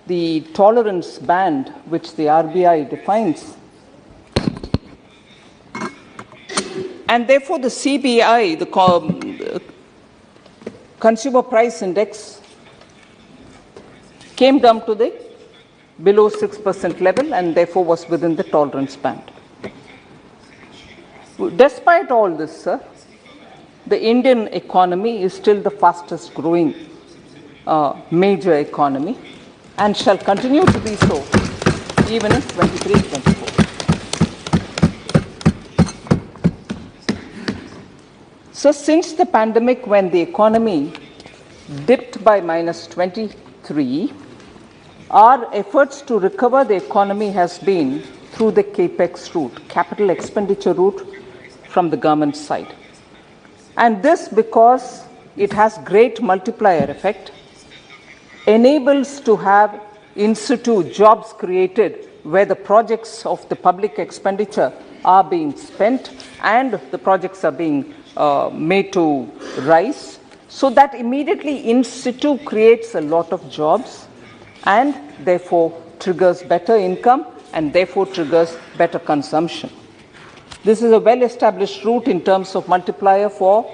the tolerance band which the RBI defines. And therefore, the CPI, the Consumer Price Index, came down to the below 6% level and therefore was within the tolerance band. Despite all this, sir, the Indian economy is still the fastest growing major economy and shall continue to be so even in 23-24. So since the pandemic, when the economy dipped by -23, our efforts to recover the economy has been through the capex route, capital expenditure route from the government side. And this, because it has great multiplier effect, enables to have in situ jobs created where the projects of the public expenditure are being spent and the projects are being made to rise. So that immediately in situ creates a lot of jobs and therefore triggers better income and therefore triggers better consumption. This is a well-established route in terms of multiplier for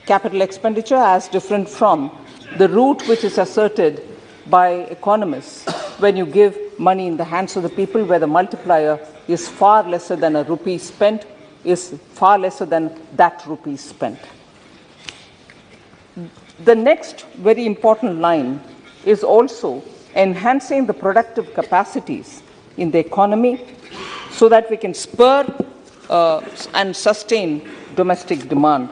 capital expenditure, as different from the route which is asserted by economists when you give money in the hands of the people, where the multiplier is far lesser than a rupee spent, is far lesser than that rupee spent. The next very important line is also enhancing the productive capacities in the economy so that we can spur and sustain domestic demand.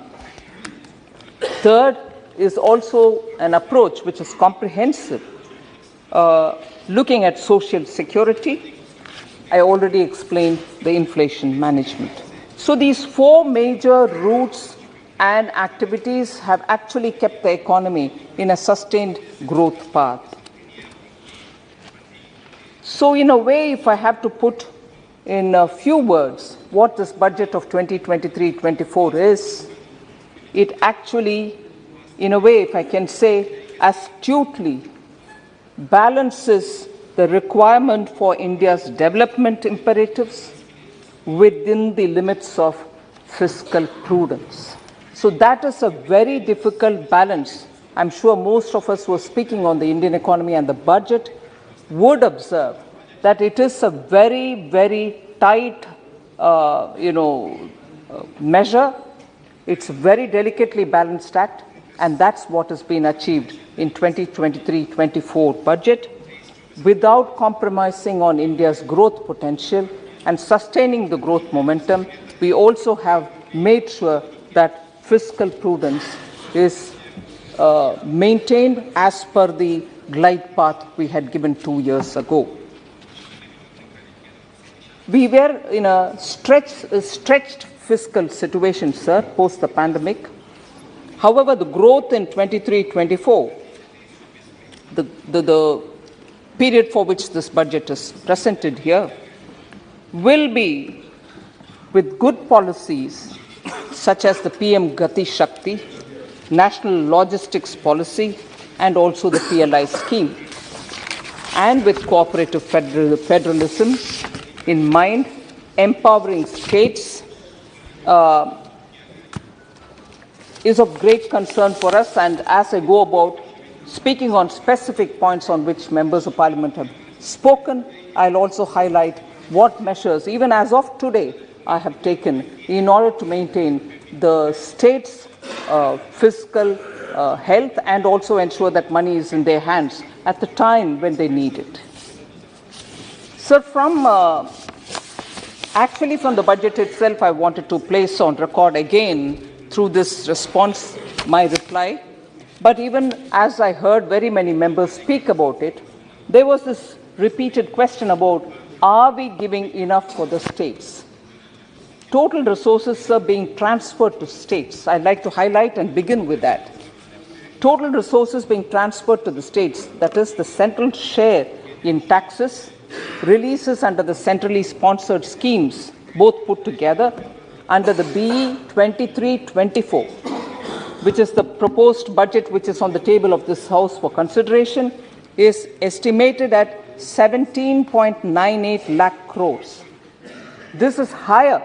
Third is also an approach which is comprehensive, looking at social security. I already explained the inflation management. So these four major routes and activities have actually kept the economy in a sustained growth path. So in a way, if I have to put in a few words what this budget of 2023-24 is, it actually, in a way, if I can say, astutely balances the requirement for India's development imperatives within the limits of fiscal prudence. So that is a very difficult balance. I'm sure most of us who are speaking on the Indian economy and the budget would observe that it is a very, very tight, measure. It's a very delicately balanced act, and that's what has been achieved in 2023-24 budget, without compromising on India's growth potential and sustaining the growth momentum. We also have made sure that fiscal prudence is maintained as per the glide path we had given 2 years ago. We were in a stretched fiscal situation, sir, post the pandemic. However, the growth in 23-24, the period for which this budget is presented here, will be with good policies such as the PM Gati Shakti, National Logistics Policy, and also the PLI scheme, and with cooperative federalism in mind, empowering states is of great concern for us. And as I go about speaking on specific points on which members of parliament have spoken, I'll also highlight what measures, even as of today, I have taken in order to maintain the state's fiscal health and also ensure that money is in their hands at the time when they need it. So actually from the budget itself, I wanted to place on record again through this response my reply. But even as I heard very many members speak about it, there was this repeated question about, are we giving enough for the states? Total resources are being transferred to states. I'd like to highlight and begin with that. Total resources being transferred to the states, that is the central share in taxes, releases under the centrally sponsored schemes, both put together under the BE 23-24, which is the proposed budget which is on the table of this House for consideration, is estimated at 17.98 lakh crores. This is higher.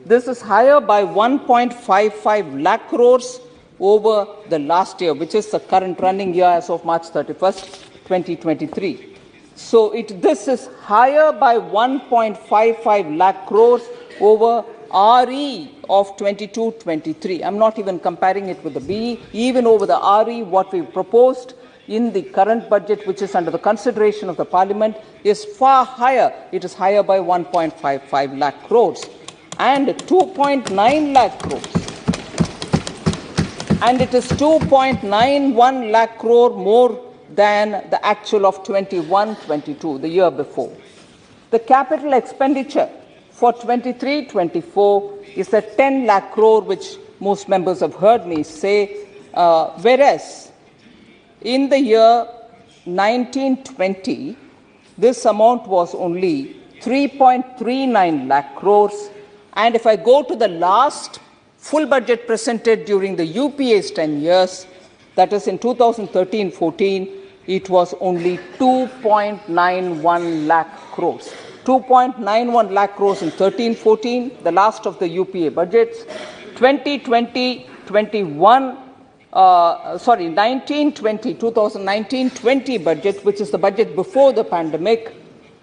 This is higher by 1.55 lakh crores over the last year, which is the current running year as of March 31st, 2023. So this is higher by 1.55 lakh crores over RE of 22-23. I'm not even comparing it with the BE. Even over the RE, what we proposed in the current budget, which is under the consideration of the Parliament, is far higher. It is higher by 1.55 lakh crores and 2.9 lakh crores. And it is 2.91 lakh crore more than the actual of 21-22, the year before. The capital expenditure for 23-24 is at 10 lakh crore, which most members have heard me say, whereas in the year 1920, this amount was only 3.39 lakh crores. And if I go to the last full budget presented during the UPA's 10 years, that is in 2013-14, it was only 2.91 lakh crores. 2.91 lakh crores in 13-14, the last of the UPA budgets. 2019-20 budget, which is the budget before the pandemic,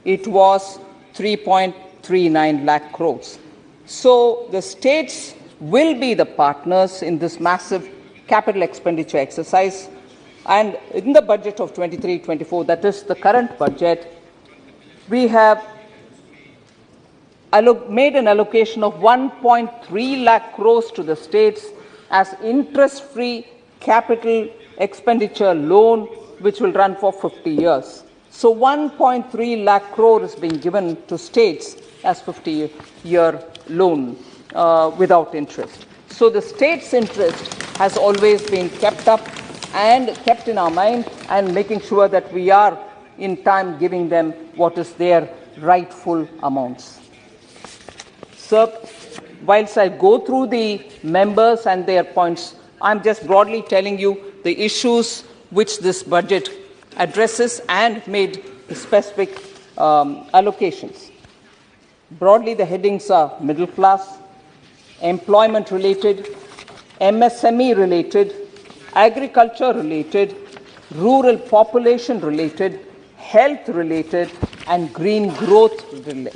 it was 3.39 lakh crores. So the states will be the partners in this massive capital expenditure exercise. And in the budget of 23-24, that is the current budget, we have made an allocation of 1.3 lakh crores to the states as interest-free capital expenditure loan, which will run for 50 years. So 1.3 lakh crore is being given to states as 50-year loan without interest. So the state's interest has always been kept up and kept in our mind, and making sure that we are in time giving them what is their rightful amounts. Sir, whilst I go through the members and their points, I'm just broadly telling you the issues which this budget addresses and made specific allocations. Broadly, the headings are middle class, employment related, MSME related, agriculture related, rural population related, health related, and green growth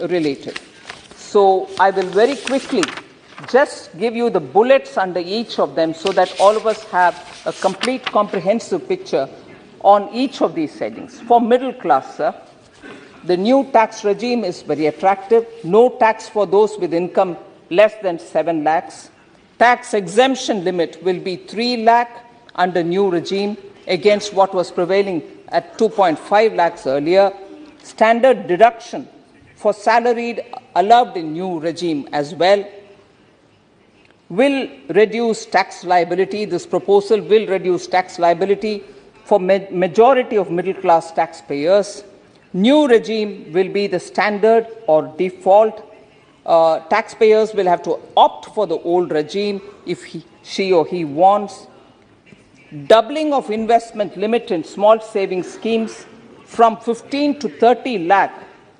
related. So I will very quickly just give you the bullets under each of them so that all of us have a complete comprehensive picture on each of these headings. For middle class, sir, the new tax regime is very attractive. No tax for those with income less than 7 lakhs. Tax exemption limit will be 3 lakh under new regime against what was prevailing at 2.5 lakhs earlier. Standard deduction for salaried allowed in new regime as well. Will reduce tax liability. This proposal will reduce tax liability for majority of middle class taxpayers. New regime will be the standard or default. Taxpayers will have to opt for the old regime if she or he wants. Doubling of investment limit in small savings schemes from 15 to 30 lakh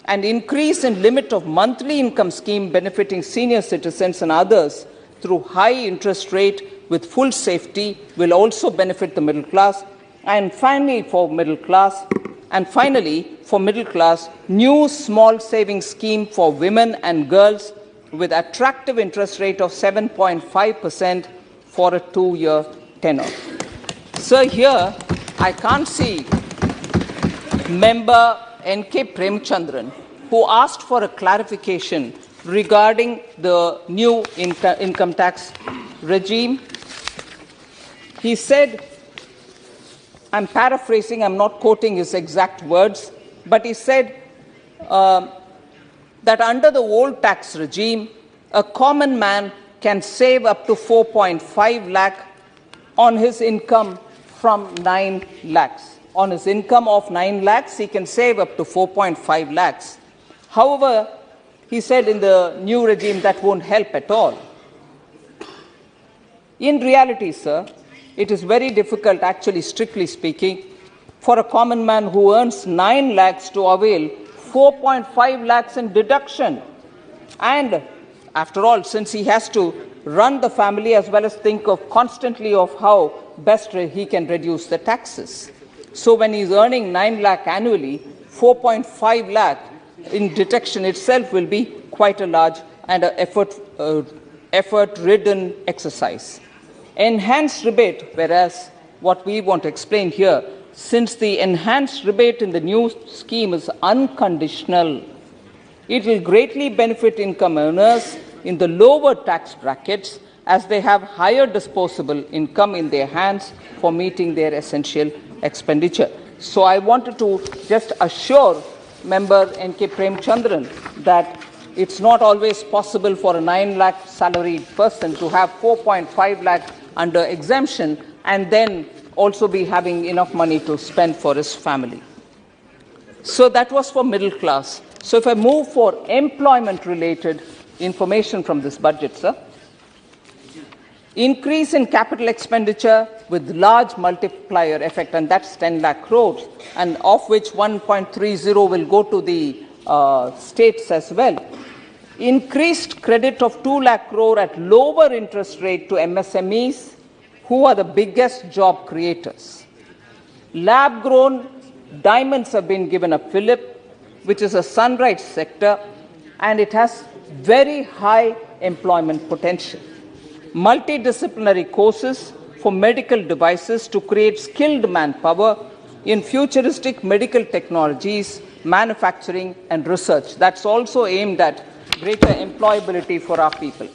and increase in limit of monthly income scheme benefiting senior citizens and others through high interest rate with full safety will also benefit the middle class. And finally, for middle class, new small savings scheme for women and girls with attractive interest rate of 7.5% for a 2-year tenure. Sir, here I can't see member N.K. Premchandran, who asked for a clarification regarding the new income tax regime. He said, I'm paraphrasing, I'm not quoting his exact words, but he said that under the old tax regime, a common man can save up to 4.5 lakh on his income from 9 lakhs. On his income of 9 lakhs, he can save up to 4.5 lakhs. However, he said in the new regime that won't help at all. In reality, sir, it is very difficult, actually, strictly speaking, for a common man who earns 9 lakhs to avail 4.5 lakhs in deduction. And after all, since he has to run the family as well as think of constantly of how best he can reduce the taxes. So when he's earning 9 lakh annually, 4.5 lakh in deduction itself will be quite a large and effort-ridden exercise. Enhanced rebate, whereas what we want to explain here, since the enhanced rebate in the new scheme is unconditional, it will greatly benefit income earners in the lower tax brackets as they have higher disposable income in their hands for meeting their essential expenditure. So I wanted to just assure Member N.K. Premchandran that it's not always possible for a 9 lakh salaried person to have 4.5 lakh under exemption and then also be having enough money to spend for his family. So that was for middle class. So if I move for employment-related information from this budget, sir. Increase in capital expenditure with large multiplier effect, and that's 10 lakh crores, and of which 1.30 will go to the states as well. Increased credit of 2 lakh crore at lower interest rate to MSMEs, who are the biggest job creators. Lab-grown diamonds have been given a fillip, which is a sunrise sector, and it has very high employment potential. Multidisciplinary courses for medical devices to create skilled manpower in futuristic medical technologies, manufacturing and research. That's also aimed at greater employability for our people.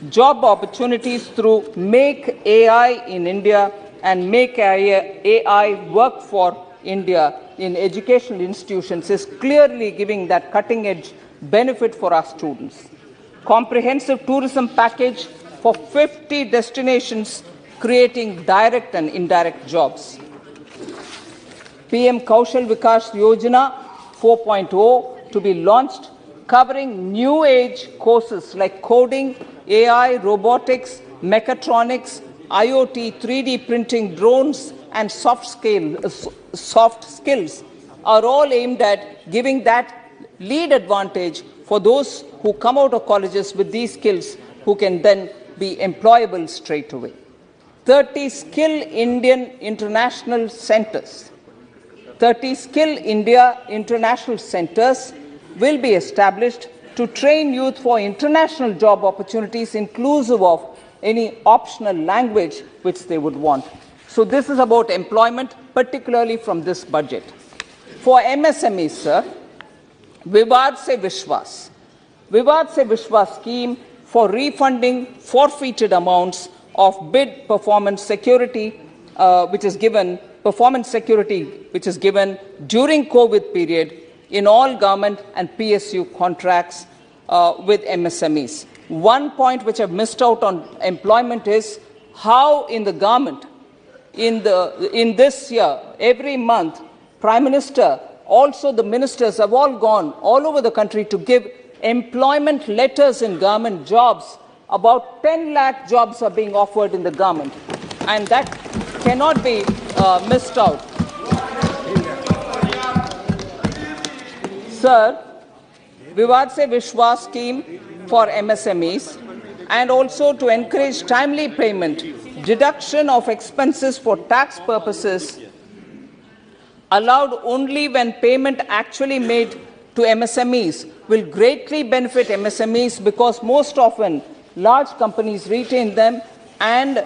Job opportunities through Make AI in India and Make AI Work for India in educational institutions is clearly giving that cutting-edge benefit for our students. Comprehensive tourism package for 50 destinations, creating direct and indirect jobs. PM Kaushal Vikas Yojana 4.0 to be launched, covering new age courses like coding, AI, robotics, mechatronics, IoT, 3D printing, drones, and soft skills are all aimed at giving that lead advantage for those who come out of colleges with these skills, who can then be employable straight away. 30 Skill Indian International Centers. 30 Skill India International Centers will be established to train youth for international job opportunities, inclusive of any optional language which they would want. So this is about employment, particularly from this budget. For MSMEs, sir, Vivad Se Vishwas. Vivad Se Vishwas scheme for refunding forfeited amounts of bid performance security, which is given during COVID period in all government and PSU contracts with MSMEs. One point which I've missed out on employment is how in the government, in this year, every month, Prime Minister, also the ministers have all gone all over the country to give employment letters in government jobs. About 10 lakh jobs are being offered in the government, and that cannot be missed out. Sir, Vivad Se Vishwas scheme for MSMEs, and also to encourage timely payment, deduction of expenses for tax purposes allowed only when payment actually made to MSMEs will greatly benefit MSMEs, because most often large companies retain them and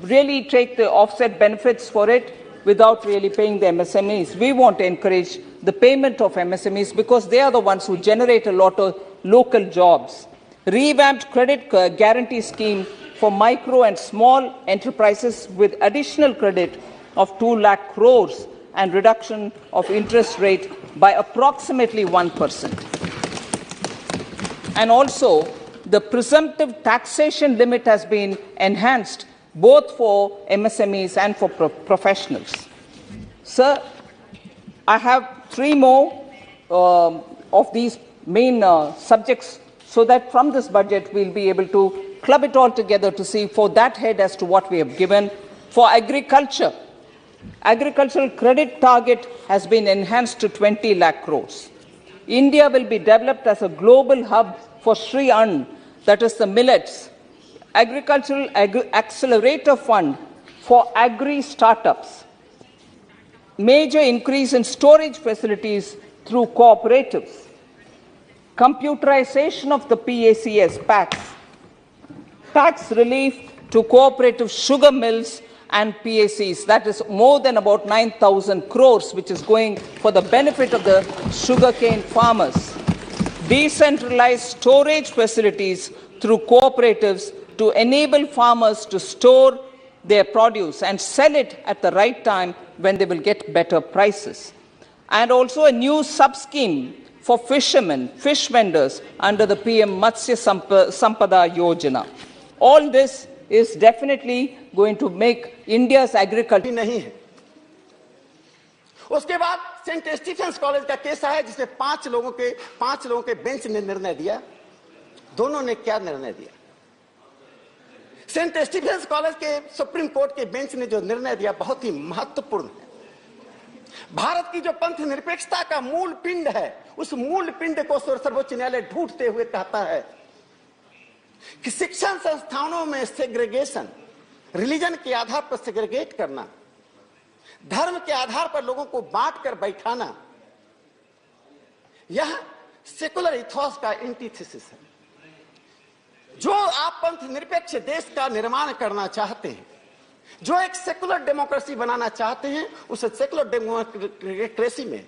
really take the offset benefits for it without really paying the MSMEs. We want to encourage the payment of MSMEs because they are the ones who generate a lot of local jobs. Revamped credit guarantee scheme for micro and small enterprises with additional credit of 2 lakh crores and reduction of interest rate by approximately 1%. And also, the presumptive taxation limit has been enhanced both for MSMEs and for professionals. Sir, I have 3 more of these main subjects, so that from this budget we'll be able to club it all together to see for that head as to what we have given. For agriculture, Agricultural credit target has been enhanced to 20 lakh crores. India will be developed as a global hub for Shri Ann, that is the millets, Agricultural Accelerator Fund for agri startups, major increase in storage facilities through cooperatives, computerization of the PACs, tax relief to cooperative sugar mills and PACs, that is more than about 9,000 crores, which is going for the benefit of the sugarcane farmers. Decentralized storage facilities through cooperatives to enable farmers to store their produce and sell it at the right time when they will get better prices. And also a new sub-scheme for fishermen, fish vendors under the PM Matsya Sampada Yojana. All this is definitely going to make India's agriculture. नहीं है। उसके बाद Saint Stephen's college का case है जिसमें पांच लोगों के बेंच ने निर्णय दिया। दोनों ने क्या निर्णय दिया? सेंट स्टीफेंस कॉलेज के सुप्रीम कोर्ट के बेंच ने जो निर्णय दिया बहुत ही महत्वपूर्ण है। भारत की जो पंथ निरपेक्षता का मूल पिंड है, उस मूल पिंड को सर्वोच्च न्यायालय ढूंढते हुए कहता है कि शिक्षण संस्थानों में सेग्रीगेशन, रिलीजन के आधार पर सेग्रीगेट करना, धर्म के आधार पर लोगों को बांट कर बैठाना, यह सेकुलर इथोस का एंटीथेसिस है। जो आप पंथ निरपेक्ष देश का निर्माण करना चाहते हैं, जो एक सेकुलर डेमोक्रेसी बनाना चाहते हैं, उस सेकुलर डेमोक्रेसी में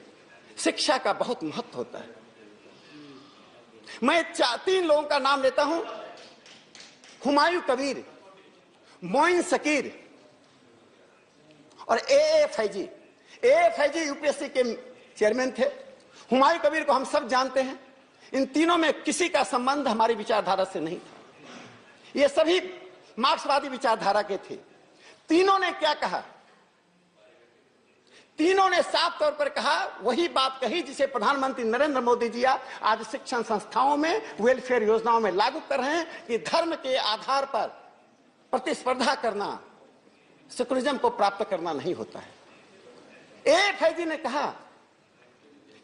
शिक्षा का बहुत महत्व होता है। मैं तीन लोगों का नाम लेता हूं, हुमायूं कबीर, मोइन शकीर और ए फैजी। ए फैजी यूपीएससी के चेयरमैन थे। हुमायूं कबीर को हम सब जानते हैं। इन तीनों में किसी का संबंध हमारी विचारधारा से नहीं था। ये सभी मार्क्सवादी विचारधारा के थे। तीनों ने क्या कहा? तीनों ने साफ तौर पर कहा, वही बात कही जिसे प्रधानमंत्री नरेंद्र मोदी जी आज शिक्षण संस्थाओं में, वेलफेयर योजनाओं में लागू कर रहे हैं कि धर्म के आधार पर प्रतिस्पर्धा करना सेकुलरिज्म को प्राप्त करना नहीं होता है। ए फैजी ने कहा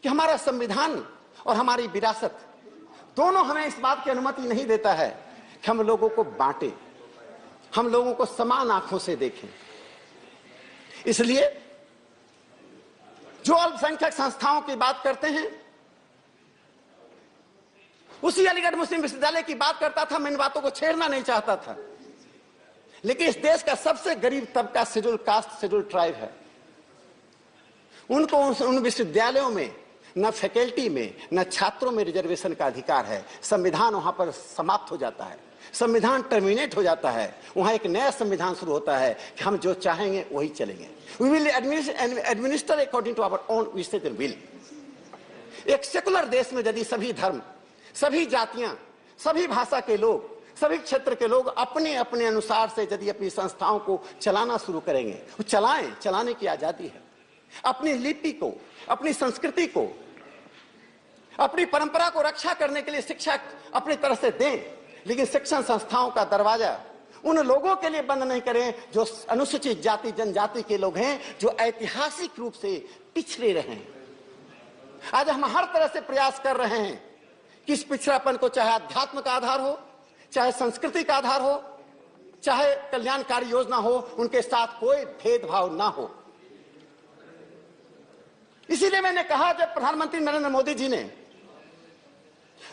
कि हमारा संविधान और हमारी विरासत दोनों हमें इस बात की अनुमति नहीं देता है कि हम लोगों को बांटे, हम लोगों को समान आंखों से देखें। इसलिए जो अल्पसंख्यक संस्थाओं की बात करते हैं, उसी अलीगढ़ मुस्लिम विश्वविद्यालय की बात करता था। मैं इन बातों को छेड़ना नहीं चाहता था, लेकिन इस देश का सबसे गरीब तबका शेड्यूल कास्ट, शेड्यूल ट्राइब है। उनको उन विश्वविद्यालयों में न फैकल्टी में न छात्रों में रिजर्वेशन का अधिकार है। संविधान वहां पर समाप्त हो जाता है, संविधान टर्मिनेट हो जाता है। वहां एक नया संविधान शुरू होता है कि हम जो चाहेंगे वही चलेंगे। We will administer according to our own विशेष विल। एक सेकुलर देश में यदि सभी धर्म, सभी जातियां, सभी भाषा के लोग, सभी क्षेत्र के लोग अपने अपने अनुसार से यदि अपनी संस्थाओं को चलाना शुरू करेंगे, वो चलाएं, चलाने की आजादी है। अपनी लिपि को, अपनी संस्कृति को, अपनी परंपरा को रक्षा करने के लिए शिक्षा अपनी तरह से दें, लेकिन शिक्षण संस्थाओं का दरवाजा उन लोगों के लिए बंद नहीं करें जो अनुसूचित जाति जनजाति के लोग हैं, जो ऐतिहासिक रूप से पिछड़े रहे हैं। आज हम हर तरह से प्रयास कर रहे हैं कि इस पिछड़ापन को, चाहे अध्यात्म का आधार हो, चाहे संस्कृति का आधार हो, चाहे कल्याणकारी योजना हो, उनके साथ कोई भेदभाव ना हो। इसीलिए मैंने कहा, जब प्रधानमंत्री नरेंद्र मोदी जी ने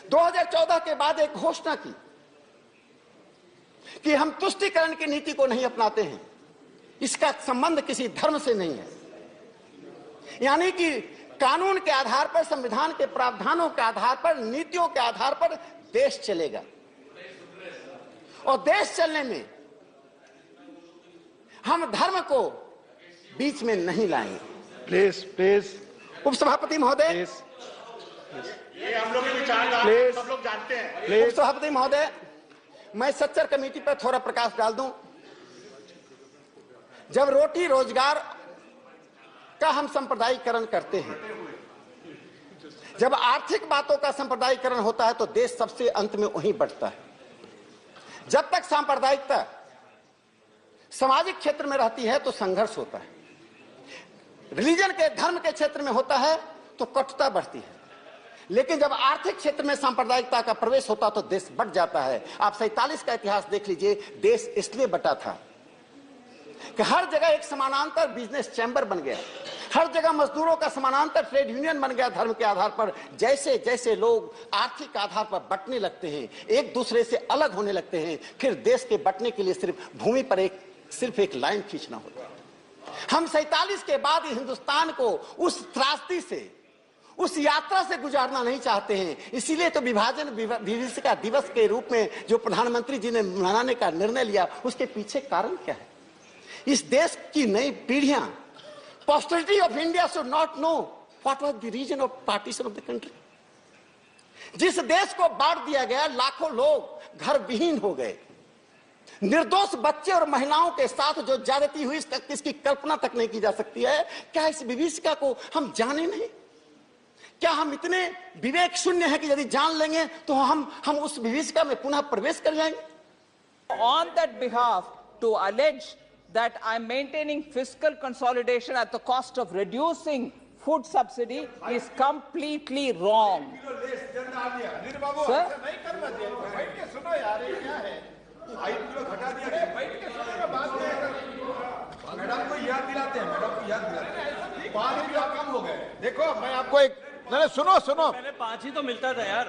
2014 के बाद एक घोषणा की कि हम तुष्टीकरण की नीति को नहीं अपनाते हैं, इसका संबंध किसी धर्म से नहीं है, यानी कि कानून के आधार पर, संविधान के प्रावधानों के आधार पर, नीतियों के आधार पर देश चलेगा। और देश चलने में हम धर्म को बीच में नहीं लाएंगे। प्लीज उपसभापति महोदय, ये हम लोग के विचार सब लोग जानते हैं। उपसभापति महोदय, मैं सच्चर कमेटी पर थोड़ा प्रकाश डाल दूं। जब रोटी रोजगार का हम सांप्रदायिकरण करते हैं, जब आर्थिक बातों का सांप्रदायिकरण होता है, तो देश सबसे अंत में वहीं बढ़ता है। जब तक सांप्रदायिकता सामाजिक क्षेत्र में रहती है तो संघर्ष होता है। रिलीजन के धर्म के क्षेत्र में होता है तो कटुता बढ़ती है, लेकिन जब आर्थिक क्षेत्र में सांप्रदायिकता का प्रवेश होता तो देश बट जाता है। आप 47 का इतिहास देख लीजिए, देश इसलिए बटा था कि हर जगह एक समानांतर बिजनेस चैम्बर बन गया, हर जगह मजदूरों का समानांतर ट्रेड यूनियन बन गया धर्म के आधार पर। जैसे जैसे लोग आर्थिक आधार पर बंटने लगते हैं, एक दूसरे से अलग होने लगते हैं, फिर देश के बंटने के लिए सिर्फ भूमि पर सिर्फ एक लाइन खींचना होता है। हम 47 के बाद हिंदुस्तान को उस त्रासदी से, उस यात्रा से गुजारना नहीं चाहते हैं। इसीलिए तो विभाजन विभीषिका दिवस के रूप में जो प्रधानमंत्री जी ने मनाने का निर्णय लिया, उसके पीछे कारण क्या है? इस देश की नई पीढ़ियां, posterity of India should not know what was the reason of partition of the country. जिस देश को बांट दिया गया, लाखों लोग घर विहीन हो गए, निर्दोष बच्चे और महिलाओं के साथ जो ज्यादती हुई, इसकी कल्पना तक नहीं की जा सकती है। क्या इस विभीषिका को हम जाने नहीं? क्या हम इतने विवेक शून्य हैं कि यदि जान लेंगे तो हम उस विभीषिका में पुनः प्रवेश कर जाएंगे? On that behalf, to allege that I'm maintaining fiscal consolidation at the cost of reducing food subsidy is completely wrong. Sir? Madam को याद दिलाते हैं, मैडम को याद दिलाते हैं। 5 रुपया कम हो गए। देखो मैं आपको एक, नहीं सुनो पहले 5 ही तो मिलता था यार।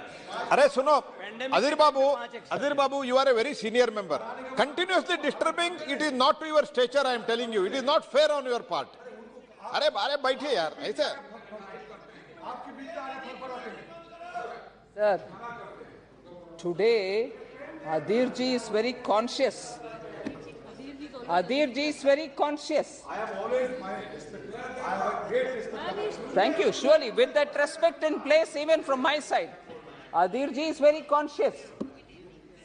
अरे सुनो, अजीर बाबू, you are a very senior member. Continuously disturbing, it is not to your stature. I am telling you, it is not fair on your part. अरे बैठिए यार, ऐसे। Sir, today Adhir ji is very conscious. Adhir ji is very conscious. I have always my respect. I have a great respect. Thank you. Surely, with that respect in place, even from my side, Adhir ji is very conscious.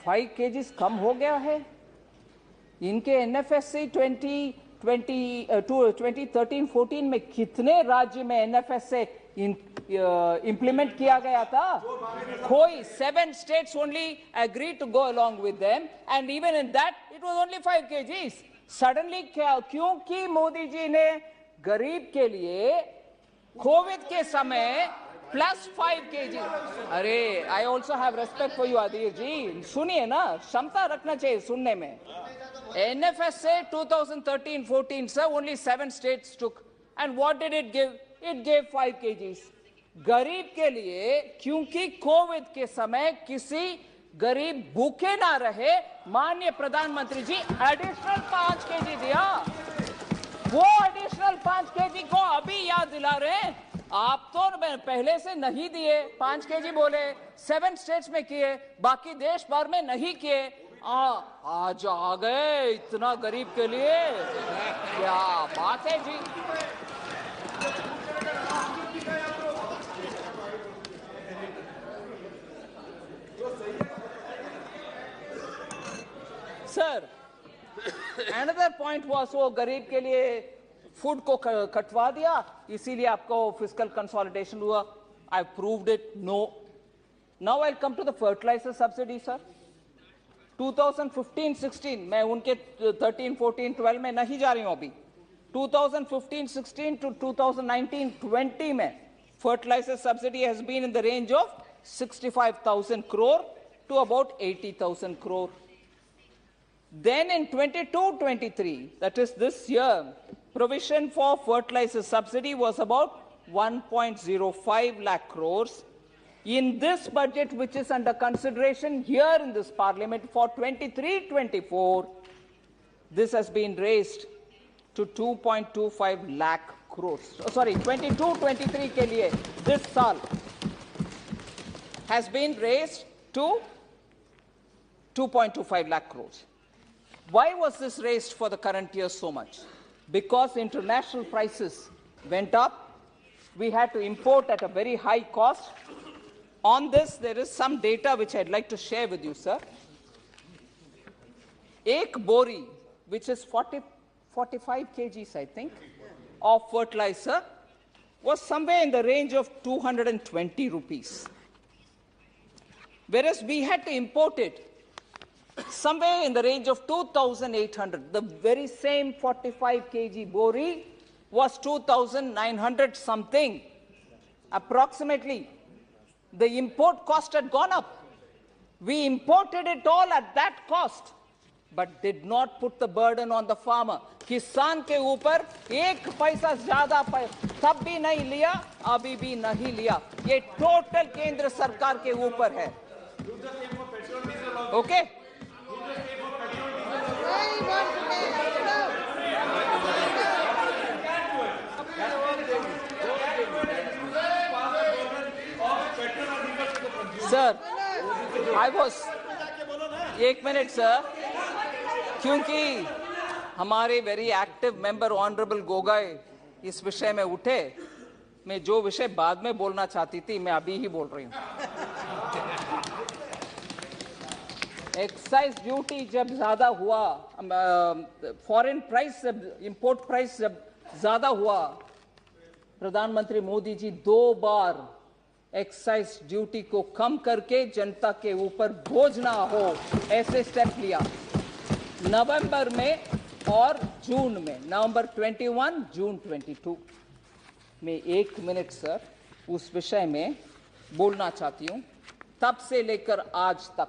5 kgs कम हो गया है। इनके NFSA 2013-14 में कितने राज्य में NFSA implement किया गया था? कोई 7 states only agreed to go along with them, and even in that it was only 5 kgs. Suddenly क्योंकि मोदी जी ने गरीब के लिए कोविड के समय +5 kg। अरे, I also have respect for you, Adhir ji. सुनिए ना, क्षमता रखना चाहिए सुनने में। NFSA 2013-14, sir, only 7 states took, and what did it give? It gave 5 kgs. गरीब के लिए, क्योंकि कोविड के समय किसी गरीब भूखे ना रहे, माननीय प्रधानमंत्री जी एडिशनल 5 kg दिया। वो एडिशनल 5 kg को अभी याद दिला रहे हैं। आप तो पहले से नहीं दिए, 5 kg बोले, 7 स्टेट्स में किए, बाकी देश भर में नहीं किए। आज आ गए इतना गरीब के लिए, क्या बात है जी। सर, another point was वो गरीब के लिए फूड को कटवा दिया, इसीलिए आपको फिस्कल कंसोलिडेशन हुआ। I proved it. No. Now I come to the fertiliser subsidy sir. 2015-16 मैं उनके 13-14-12 में नहीं जा रही हूं अभी। 2015-16 to 2019-20 में fertiliser subsidy has been in the range of 65,000 crore to about 80,000 crore. Then in 22-23, that is this year, provision for fertilizer subsidy was about 1.05 lakh crores. In this budget, which is under consideration here in this parliament for 23-24, this has been raised to 2.25 lakh crores. Sorry, 22-23 ke liye, this saal has been raised to 2.25 lakh crores. Why was this raised for the current year so much? Because international prices went up. We had to import at a very high cost. On this, there is some data which I'd like to share with you, sir. Ek bori, which is 45 kgs, I think, of fertilizer, was somewhere in the range of 220 rupees. Whereas we had to import it somewhere in the range of 2,800. The very same 45 kg bori was 2,900 something. Approximately, the import cost had gone up. We imported it all at that cost, but did not put the burden on the farmer. किसान के ऊपर एक पैसा ज्यादा तब भी नहीं लिया, अभी भी नहीं लिया. ये टोटल केंद्र सरकार के ऊपर है. Okay? Sir, I was 1 minute sir, क्योंकि हमारे very active member honourable Gogoi इस विषय में उठे. मैं जो विषय बाद में बोलना चाहती थी मैं अभी ही बोल रही हूं. एक्साइज ड्यूटी जब ज्यादा हुआ, फॉरेन प्राइस, इंपोर्ट प्राइस जब ज्यादा हुआ, प्रधानमंत्री मोदी जी 2 बार एक्साइज ड्यूटी को कम करके जनता के ऊपर बोझ ना हो ऐसे स्टेप लिया. नवंबर में और जून में, नवंबर 21, जून 22 में 1 मिनट सर उस विषय में बोलना चाहती हूं. तब से लेकर आज तक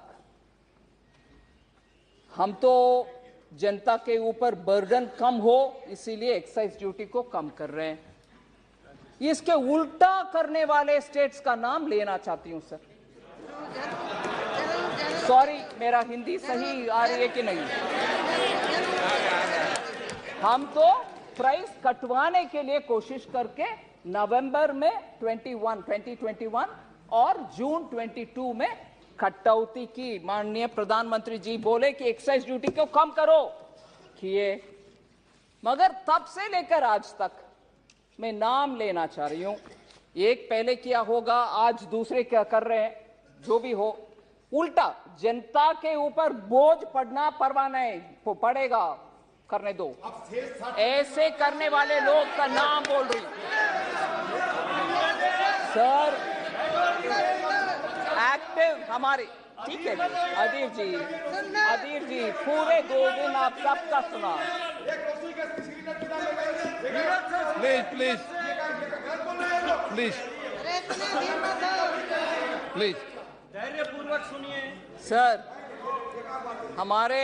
हम तो जनता के ऊपर बर्डन कम हो इसीलिए एक्साइज ड्यूटी को कम कर रहे हैं. इसके उल्टा करने वाले स्टेट्स का नाम लेना चाहती हूं सर. सॉरी, मेरा हिंदी सही आ रही है कि नहीं? हम तो प्राइस कटवाने के लिए कोशिश करके नवंबर में 2021 और जून 22 में कटौती की. माननीय प्रधानमंत्री जी बोले कि एक्साइज ड्यूटी को कम करो, किए. मगर तब से लेकर आज तक मैं नाम लेना चाह रही हूं. एक पहले किया होगा, आज दूसरे क्या कर रहे हैं. जो भी हो, उल्टा जनता के ऊपर बोझ पड़ना परवाह नहीं पड़ेगा, करने दो. ऐसे करने वाले लोग का नाम बोल रही हूं सर. एक्टिव हमारे, ठीक है अधीर जी पूरे 2 दिन आप सबका सुना. प्लीज धैर्यपूर्वक सुनिए सर. हमारे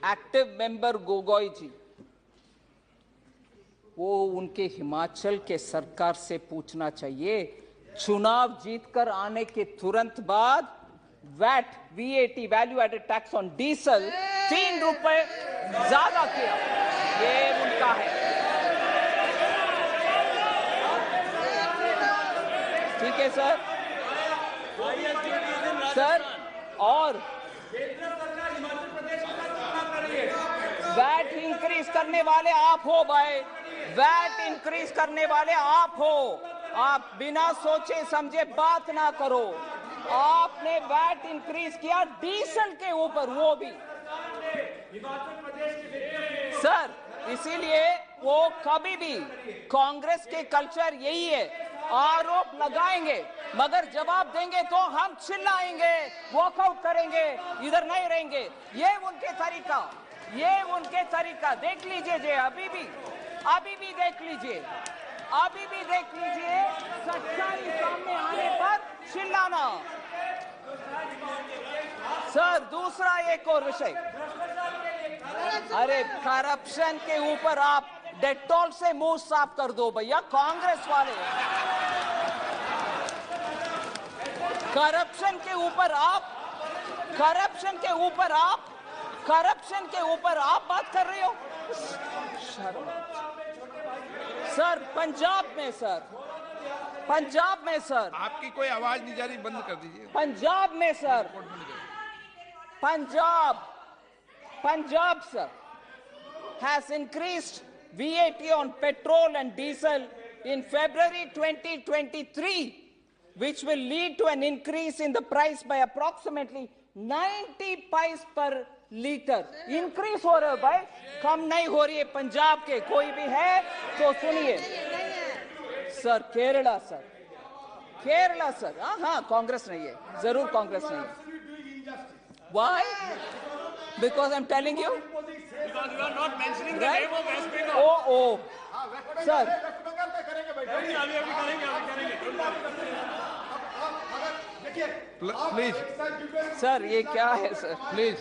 एक्टिव मेंबर गोगोई जी, वो उनके हिमाचल के सरकार से पूछना चाहिए. चुनाव जीतकर आने के तुरंत बाद VAT, VAT, value added tax on diesel 3 रुपए ज्यादा किया. ये उनका है, ठीक है सर. सर, और वैट इंक्रीज करने वाले आप हो भाई. वैट इंक्रीज करने वाले आप हो. आप बिना सोचे समझे बात ना करो. आपने वैट इंक्रीज किया डीजल के ऊपर, वो भी सर. इसीलिए वो कभी भी, कांग्रेस के कल्चर यही है, आरोप लगाएंगे मगर जवाब देंगे तो हम चिल्लाएंगे, वॉकआउट करेंगे, इधर नहीं रहेंगे. ये उनके तरीका, देख लीजिए. अभी भी देख लीजिए. सच्चाई सामने आने पर चिल्लाना. सर, दूसरा एक और विषय, अरे करप्शन के ऊपर आप डेटॉल से मुंह साफ कर दो भैया. कांग्रेस वाले करप्शन के ऊपर आप बात कर रहे हो. सर, पंजाब में सर आपकी कोई आवाज नहीं जा रही, बंद कर दीजिए. पंजाब में sir, Punjab sir has increased VAT on petrol and diesel in February 2023, which will lead to an increase in the price by approximately 90 paise per liter. Increase हो रहा है भाई, कम नहीं हो रही है. पंजाब के कोई भी है तो सुनिए सर. केरला सर, हाँ कांग्रेस नहीं है, जरूर कांग्रेस नहीं है. Why? Because I'm telling you, Because you are not mentioning the Right? name of West Bengal. Oh, sir. Please, sir ये क्या है सर? please,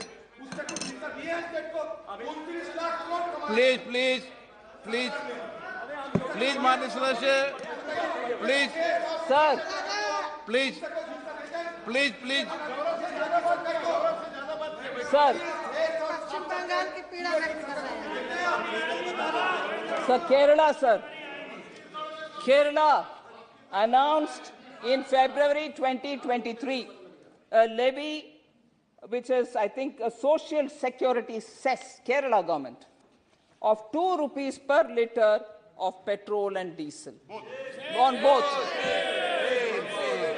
please, माननीय सदस्य, please, सर please, सर पश्चिम बंगाल की पीड़ा व्यक्त कर रहे हैं। Sir Kerala announced in February 2023 a levy which is, I think, a social security cess, Kerala government, of 2 rupees per litre of petrol and diesel. On both.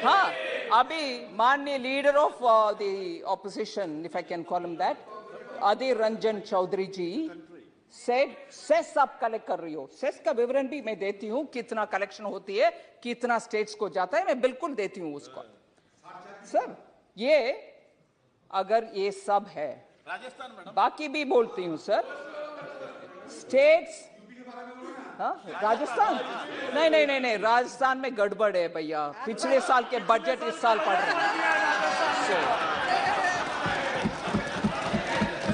हाँ, अभी माननीय leader of the opposition, if I can call him that, Adhir Ranjan Chaudhary ji, said cess आप collect कर रही हो. Cess का विवरण भी मैं देती हूं, कितना कलेक्शन होती है, कितना स्टेट्स को जाता है, मैं बिल्कुल देती हूं उसको. सर ये अगर ये सब है, राजस्थान मैडम, बाकी भी बोलती हूं सर, स्टेट्स, हाँ राजस्थान, नहीं, राजस्थान में गड़बड़ है भैया. पिछले साल के बजट इस साल पढ़ रहे हैं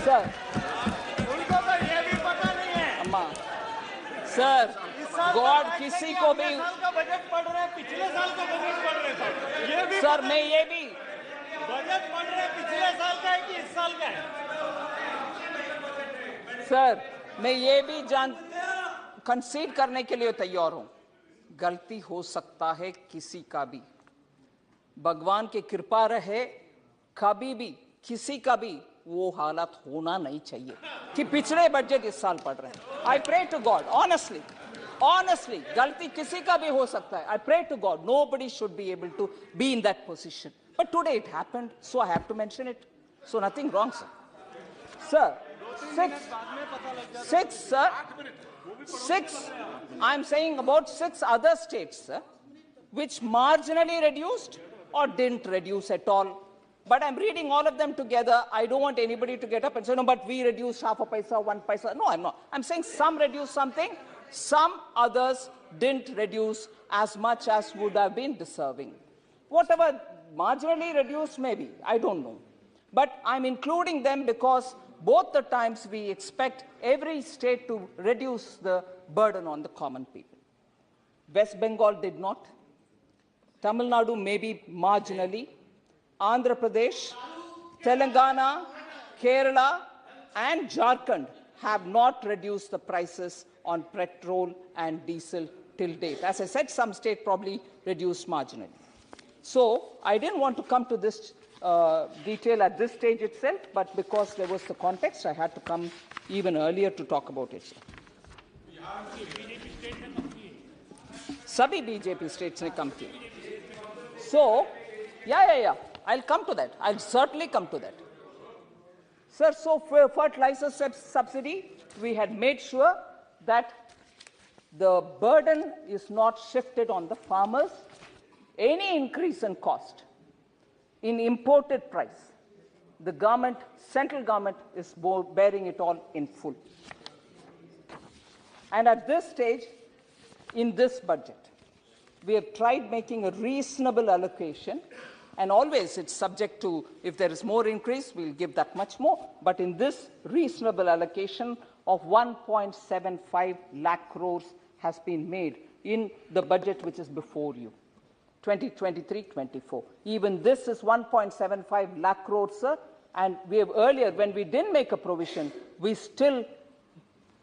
सर. उनको तो ये भी पता नहीं है। अम्मा सर, गॉड किसी को भी, पिछले साल का बजट पढ़ रहे हैं, पिछले साल का बजट पढ़ रहे हैं सर। ये भी सर मैं ये भी बजट पढ़ रहे हैं, पिछले साल का है कि इस साल का है? सर मैं ये भी कंसीड करने के लिए तैयार हूं, गलती हो सकता है किसी का भी. भगवान की कृपा रहे, कभी भी किसी का भी वो हालत होना नहीं चाहिए कि पिछले बजट इस साल पढ़ रहे हैं. I pray to God, honestly गलती किसी का भी हो सकता है. I pray to God nobody should be able to be in that position, but today it happened, so I have to mention it. So nothing wrong, sir. Six, I'm saying about 6 other states, sir, which marginally reduced or didn't reduce at all. But I'm reading all of them together. I don't want anybody to get up and say, no, but we reduced half a paisa, 1 paisa. No, I'm not. I'm saying some reduced something, some others didn't reduce as much as would have been deserving. Whatever marginally reduced maybe, I don't know. But I'm including them because both the times we expect every state to reduce the burden on the common people. West Bengal did not. Tamil Nadu maybe marginally. Andhra Pradesh, Telangana, Kerala and Jharkhand have not reduced the prices on petrol and diesel till date. As I said, some state probably reduced marginally. So I didn't want to come to this detail at this stage itself, but because there was the context, I had to come even earlier to talk about it. Sabhi BJP states ne come kiya. So, yeah. I'll come to that. I'll certainly come to that. Sir, so for fertilizer subsidy, we had made sure that the burden is not shifted on the farmers. Any increase in cost in imported price, the government, central government is bearing it all in full. And at this stage, in this budget, we have tried making a reasonable allocation. And always it's subject to, if there is more increase, we'll give that much more. But in this reasonable allocation of 1.75 lakh crores has been made in the budget which is before you, 2023-24. Even this is 1.75 lakh crores, sir. And we have earlier, when we didn't make a provision, we still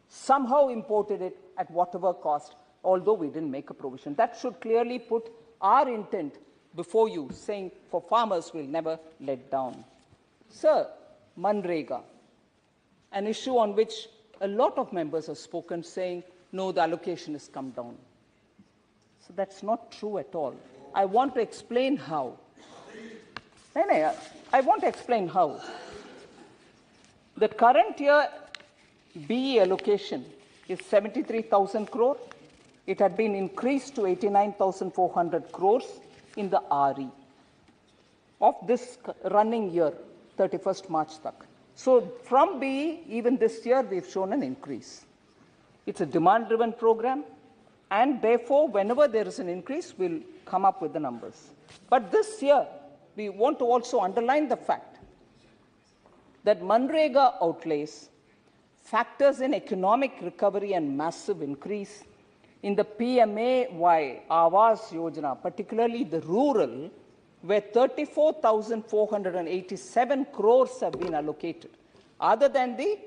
somehow imported it at whatever cost, although we didn't make a provision. That should clearly put our intent before you, saying for farmers we'll never let down. Sir, Manrega, an issue on which a lot of members have spoken, saying, no, the allocation has come down. So that's not true at all. I want to explain how. I want to explain how. The current year BE allocation is 73,000 crore. It had been increased to 89,400 crores in the RE of this running year, 31st March tak. So from BE, even this year, we've shown an increase. It's a demand-driven program, and therefore, whenever there is an increase, we'll come up with the numbers. But this year, we want to also underline the fact that Manrega outlays factors in economic recovery and massive increase in the PMAY Awas Yojana, particularly the rural, where 34,487 crores have been allocated. Other than the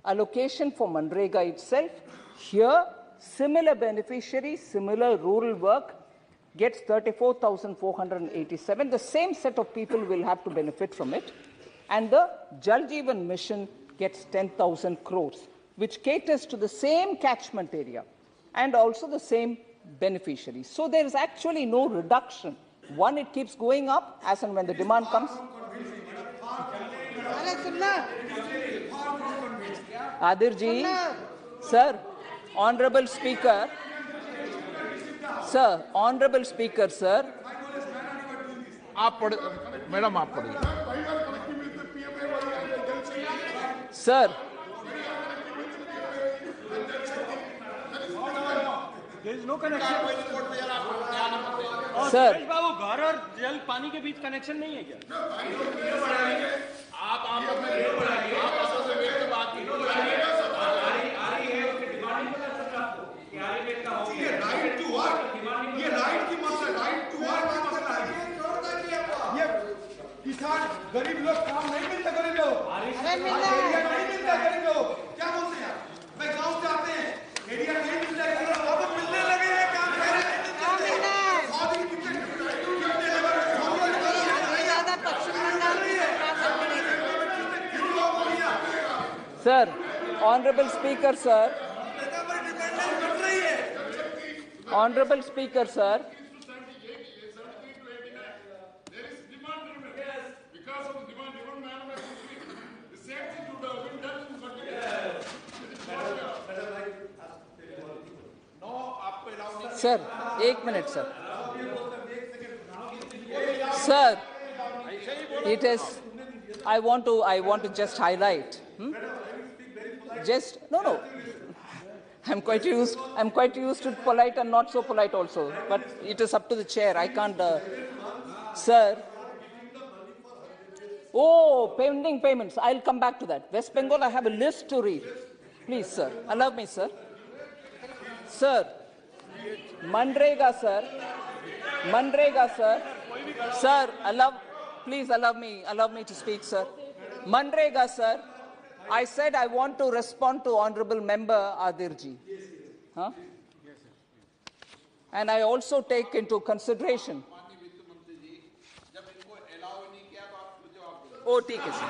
allocation for Manrega itself, here similar beneficiaries, similar rural work gets 34,487. The same set of people will have to benefit from it. And the Jal Jeevan Mission gets 10,000 crores, which caters to the same catchment area and also the same beneficiaries. So there is actually no reduction. One, it keeps going up as and when the demand comes. Adir ji, sir, Honorable Speaker, sir, Honorable Speaker, sir. आप पढ़ madam आप पढ़िए Sir. There is no connection. Sir. बाबू घर और जल पानी के बीच connection नहीं है क्या? आप अपने रेट बढ़ाइए, आप आपस में रेट की बात कीजिए। आ रही है उसकी डिमांड नहीं पता चल रहा आपको कि आ रही रेट का हो गया। राइट टू वर्क, ये राइट की मसला, राइट टू वर्क की मसला है। ये किसान गरीब लोग काम नहीं मिलता, गरीब लोग एरिया नहीं मिलता, गरीब लोग क्या बोलते हैं? मैं गांव से आते हैं, एरिया नहीं मिलता, अब मिलने लगे हैं काम। Sir, Honorable Speaker, sir. Honorable Speaker, sir. Sir, 1 minute, sir. Sir, it is. I want to just highlight. No. I'm quite used to polite and not so polite also. But it is up to the chair. I can't. Sir. Oh, pending payments. I'll come back to that. West Bengal, I have a list to read. Please, sir. Allow me, sir. Sir. Manrega, sir. Sir, please allow me to speak, sir. Manrega, sir. I said I want to respond to Honorable Member Adirji. Huh? And I also take into consideration. Oh, ठीक है sir.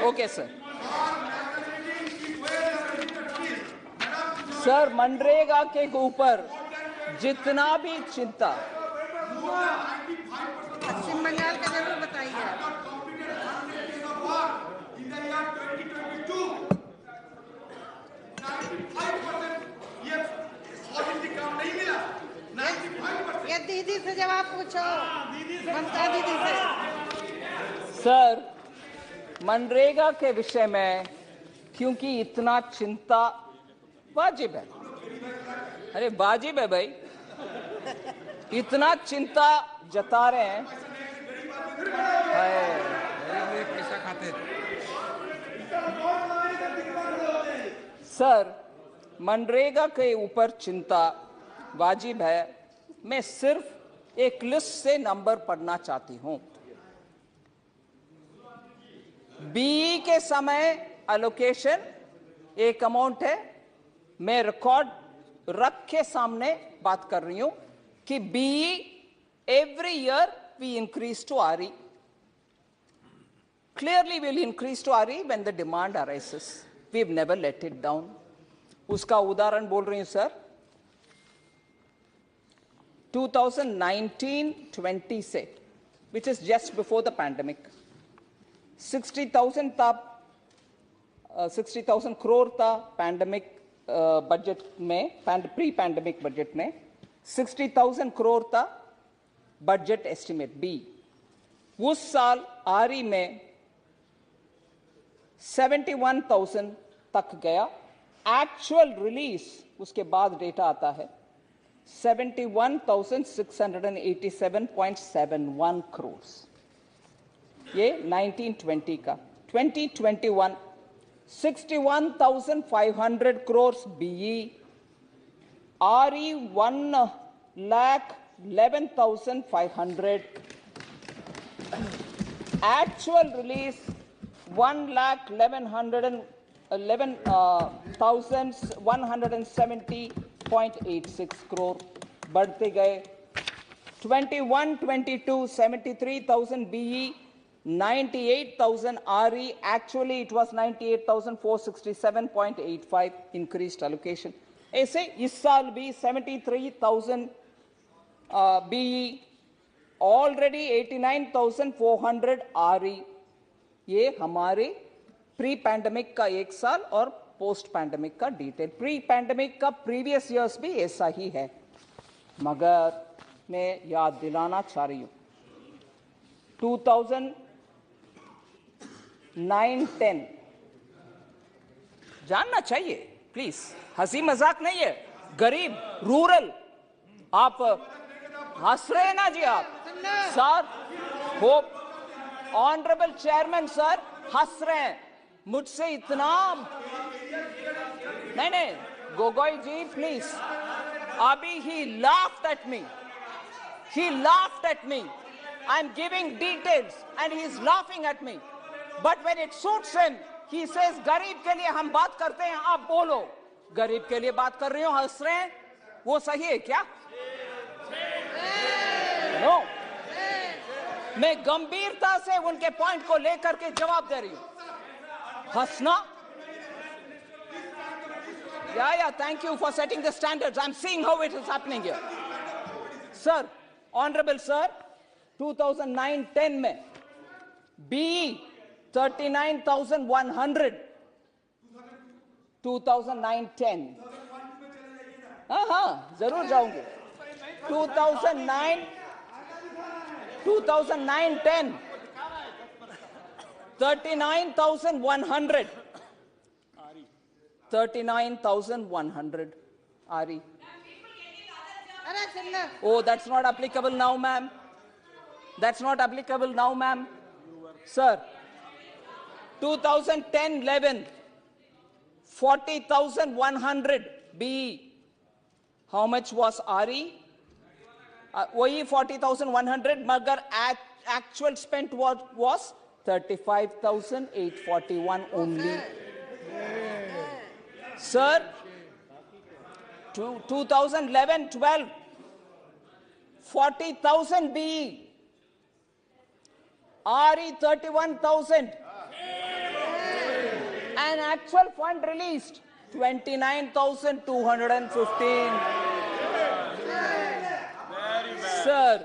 Okay, sir. Sir MNREGA के ऊपर जितना भी चिंता पश्चिम बंगाल का जरूर बताइए। ये दीदी से जवाब पूछो, ममता दीदी से। सर मनरेगा के विषय में क्योंकि इतना चिंता वाजिब है, अरे वाजिब है भाई, इतना चिंता जता रहे हैं, पैसा खाते। सर मनरेगा के ऊपर चिंता वाजिब है। मैं सिर्फ एक लिस्ट से नंबर पढ़ना चाहती हूं। बीई के समय एलोकेशन एक अमाउंट है, मैं रिकॉर्ड रख के सामने बात कर रही हूं कि be every year we increase to RE. Clearly we'll increase to RE when the demand arises. We've never let it down. उसका उदाहरण बोल रही हूं सर। 2019-20 से, which is just before the pandemic, 60,000 था, 60,000 crore था pandemic बजट में, pre pandemic budget में 60,000 crore था बजट एस्टिमेट बी। उस साल आरी में 71,000 तक गया। एक्चुअल रिलीज उसके बाद डेटा आता है 71,687.71 crores। ये 1920 का। 2021 61,500 crores BE, RE 1,11,500, actual release 1,11,170.86 crore, बढ़ते गए। 21-22 73,000 BE, 98,000 RE, actually it was 98,467.85, increased allocation। ऐसे इस साल भी 73,000 BE, already 89,400 RE। ये हमारे प्री पैंडेमिक का एक साल और पोस्ट पैंडेमिक का डिटेल। प्री पैंडेमिक का प्रीवियस ईयर्स भी ऐसा ही है, मगर मैं याद दिलाना चाह रही हूं 2009-10 जानना चाहिए प्लीज, हंसी मजाक नहीं है। गरीब रूरल, आप हंस रहे हैं ना जी आप sir? Hope honourable chairman sir हंस रहे हैं मुझसे इतना नहीं, गोगोई जी प्लीज। अभी he laughed at me, I'm giving details and he is laughing at me, but when it suits him he says गरीब के लिए हम बात करते हैं, आप बोलो। गरीब के लिए बात कर रही हो, हंस रहे हैं, वो सही है क्या? नो, मैं गंभीरता से उनके पॉइंट को लेकर के जवाब दे रही हूं। हंसना, yeah, thank you for setting the standards. I'm seeing how it is happening here. Sir, honorable sir, 2009-10 में BE 39,100, 2009-10, हाँ जरूर जाऊंगी। 2009-10 39,100, 39,100 RE। Oh, that's not applicable now, ma'am. That's not applicable now, ma'am. Sir, 2010-11, 40,100 BE. How much was RE? वही 40,100, मगर actual spent was 35,841 only. Sir, 2011-12, 40,000 BE, RE 31,000, and actual fund released 29,215. Sir,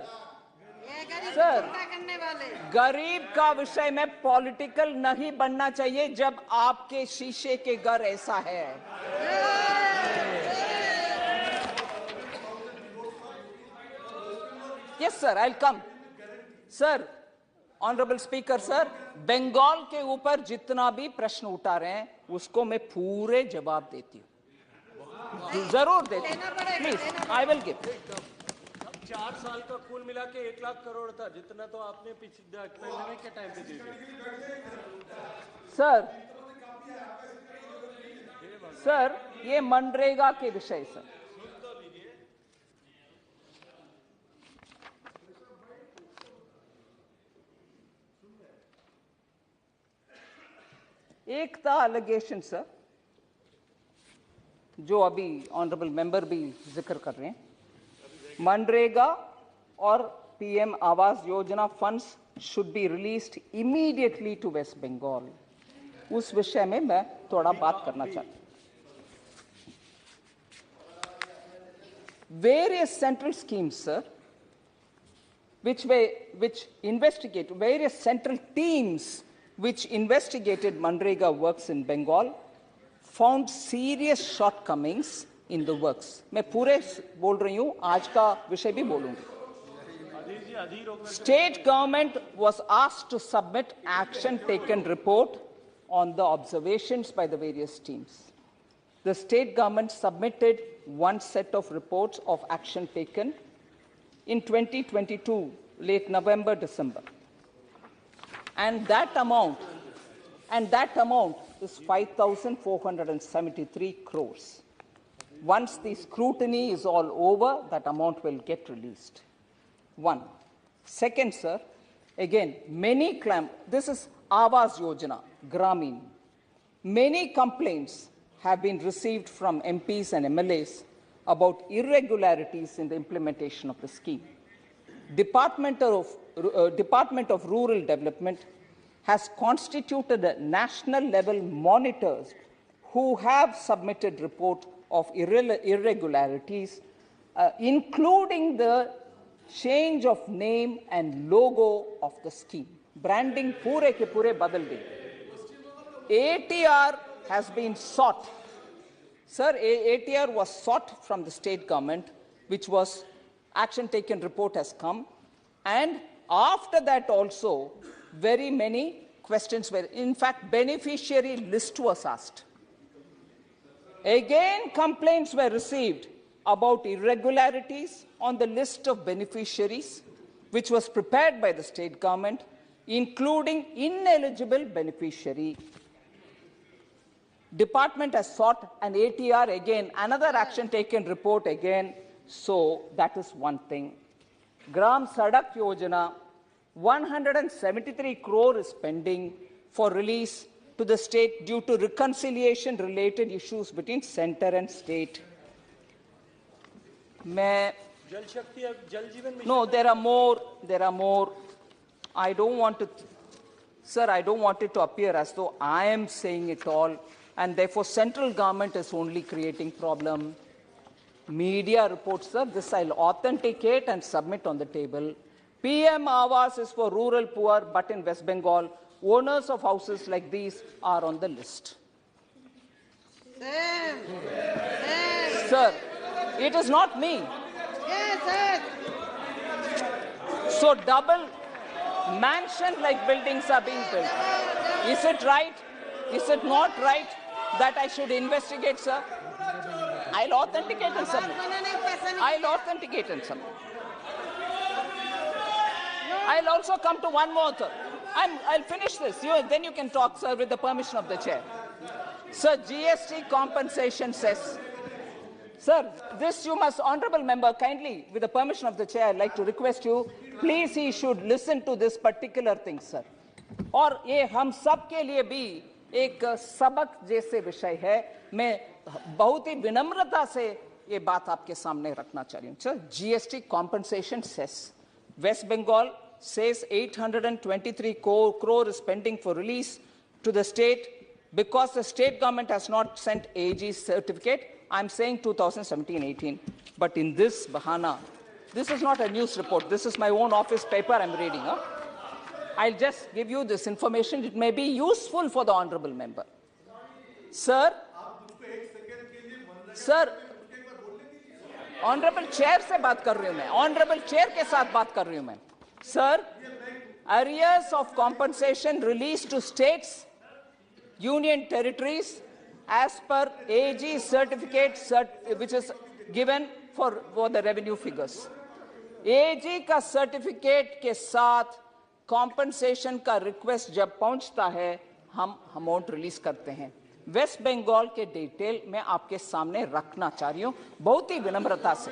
गरीब का विषय में political नहीं बनना चाहिए जब आपके शीशे के घर ऐसा है। Yes sir, I'll come. Sir, honourable speaker sir, Bengal के ऊपर जितना भी प्रश्न उठा रहे हैं उसको मैं पूरे जवाब देती हूँ, जरूर देती हूँ। Please, I will give. 4 साल का कुल मिला के 1 लाख करोड़ था, जितना तो आपने पिछले पैंडेमिक के टाइम पे दे दिया। सर, ये मनरेगा के विषय सर। एक था एलिगेशन सर, जो अभी ऑनरेबल मेंबर भी जिक्र कर रहे हैं, मनरेगा और PM Awas Yojana funds should be released immediately to West Bengal. उस विषय में मैं थोड़ा बात करना चाहता हूं। Various central schemes, sir, which investigate, various central teams which investigated Manrega works in Bengal found serious shortcomings in the works. मैं पूरे बोल रही हूं, आज का विषय भी बोलूंगी। State government was asked to submit action taken report on the observations by the various teams. The state government submitted one set of reports of action taken in 2022, late November, December. And that amount is 5,473 crores. Once the scrutiny is all over, that amount will get released. One. Second, sir, again, many claim, this is Awas Yojana, Gramin. Many complaints have been received from MPs and MLAs about irregularities in the implementation of the scheme. Department of Rural Development has constituted a national level monitors who have submitted report of irregularities, including the change of name and logo of the scheme. Branding pure ke pure badal di. ATR has been sought. Sir, ATR was sought from the state government, which was action taken report has come. And after that also, very many questions were, in fact, beneficiary list was asked. Again, complaints were received about irregularities on the list of beneficiaries, which was prepared by the state government, including ineligible beneficiary. Department has sought an ATR again, another action taken report again. So that is one thing. Gram Sadak Yojana, 173 crore is pending for release to the state due to reconciliation related issues between center and state. No, there are more. I don't want to, sir, I don't want it to appear as though I am saying it all, and therefore central government is only creating problem. Media reports, sir, this I'll authenticate and submit on the table. PM Awas is for rural poor, but in West Bengal, owners of houses like these are on the list. Sir, it is not me. Yes, sir. So double mansion-like buildings are being built. Is it right? Is it not right that I should investigate, sir? I'll authenticate and submit. I'll also come to one more, sir. I'll finish this. Then you can talk, sir, with the permission of the chair. Sir, GST compensation cess. Sir, this you must, honorable member, kindly, with the permission of the chair, I'd like to request you, please he should listen to this particular thing, sir. और ये हम सब के लिए भी एक सबक जैसे विषय है, मैं बहुत ही विनम्रता से ये बात आपके सामने रखना चाह रही हूँ. Sir, GST compensation cess. West Bengal says 823 crore is pending for release to the state because the state government has not sent AG certificate. I'm saying 2017-18. But in this bahana, this is not a news report. This is my own office paper I'm reading. Huh? I'll just give you this information. It may be useful for the honorable member. Sir, honorable chair से बात कर रही हूँ मैं. Honorable chair के साथ बात कर रही हूँ मैं. Sir, arrears of compensation released to states, union territories, as per AG certificate which is given for the revenue figures. AG का certificate के साथ compensation का request जब पहुंचता है, हम amount release करते हैं. वेस्ट बंगाल के डिटेल मैं आपके सामने रखना चाह रही हूं, बहुत ही विनम्रता से.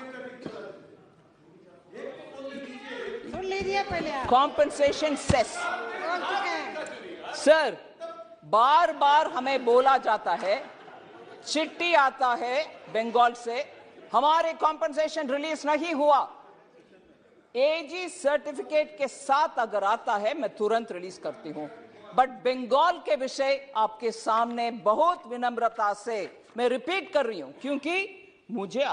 Compensation cess. सर, बार बार हमें बोला जाता है, चिट्ठी आता है बंगाल से, हमारे कॉम्पनसेशन रिलीज नहीं हुआ. एजी सर्टिफिकेट के साथ अगर आता है, मैं तुरंत रिलीज करती हूं. बट बंगाल के विषय आपके सामने बहुत विनम्रता से मैं रिपीट कर रही हूं, क्योंकि मुझे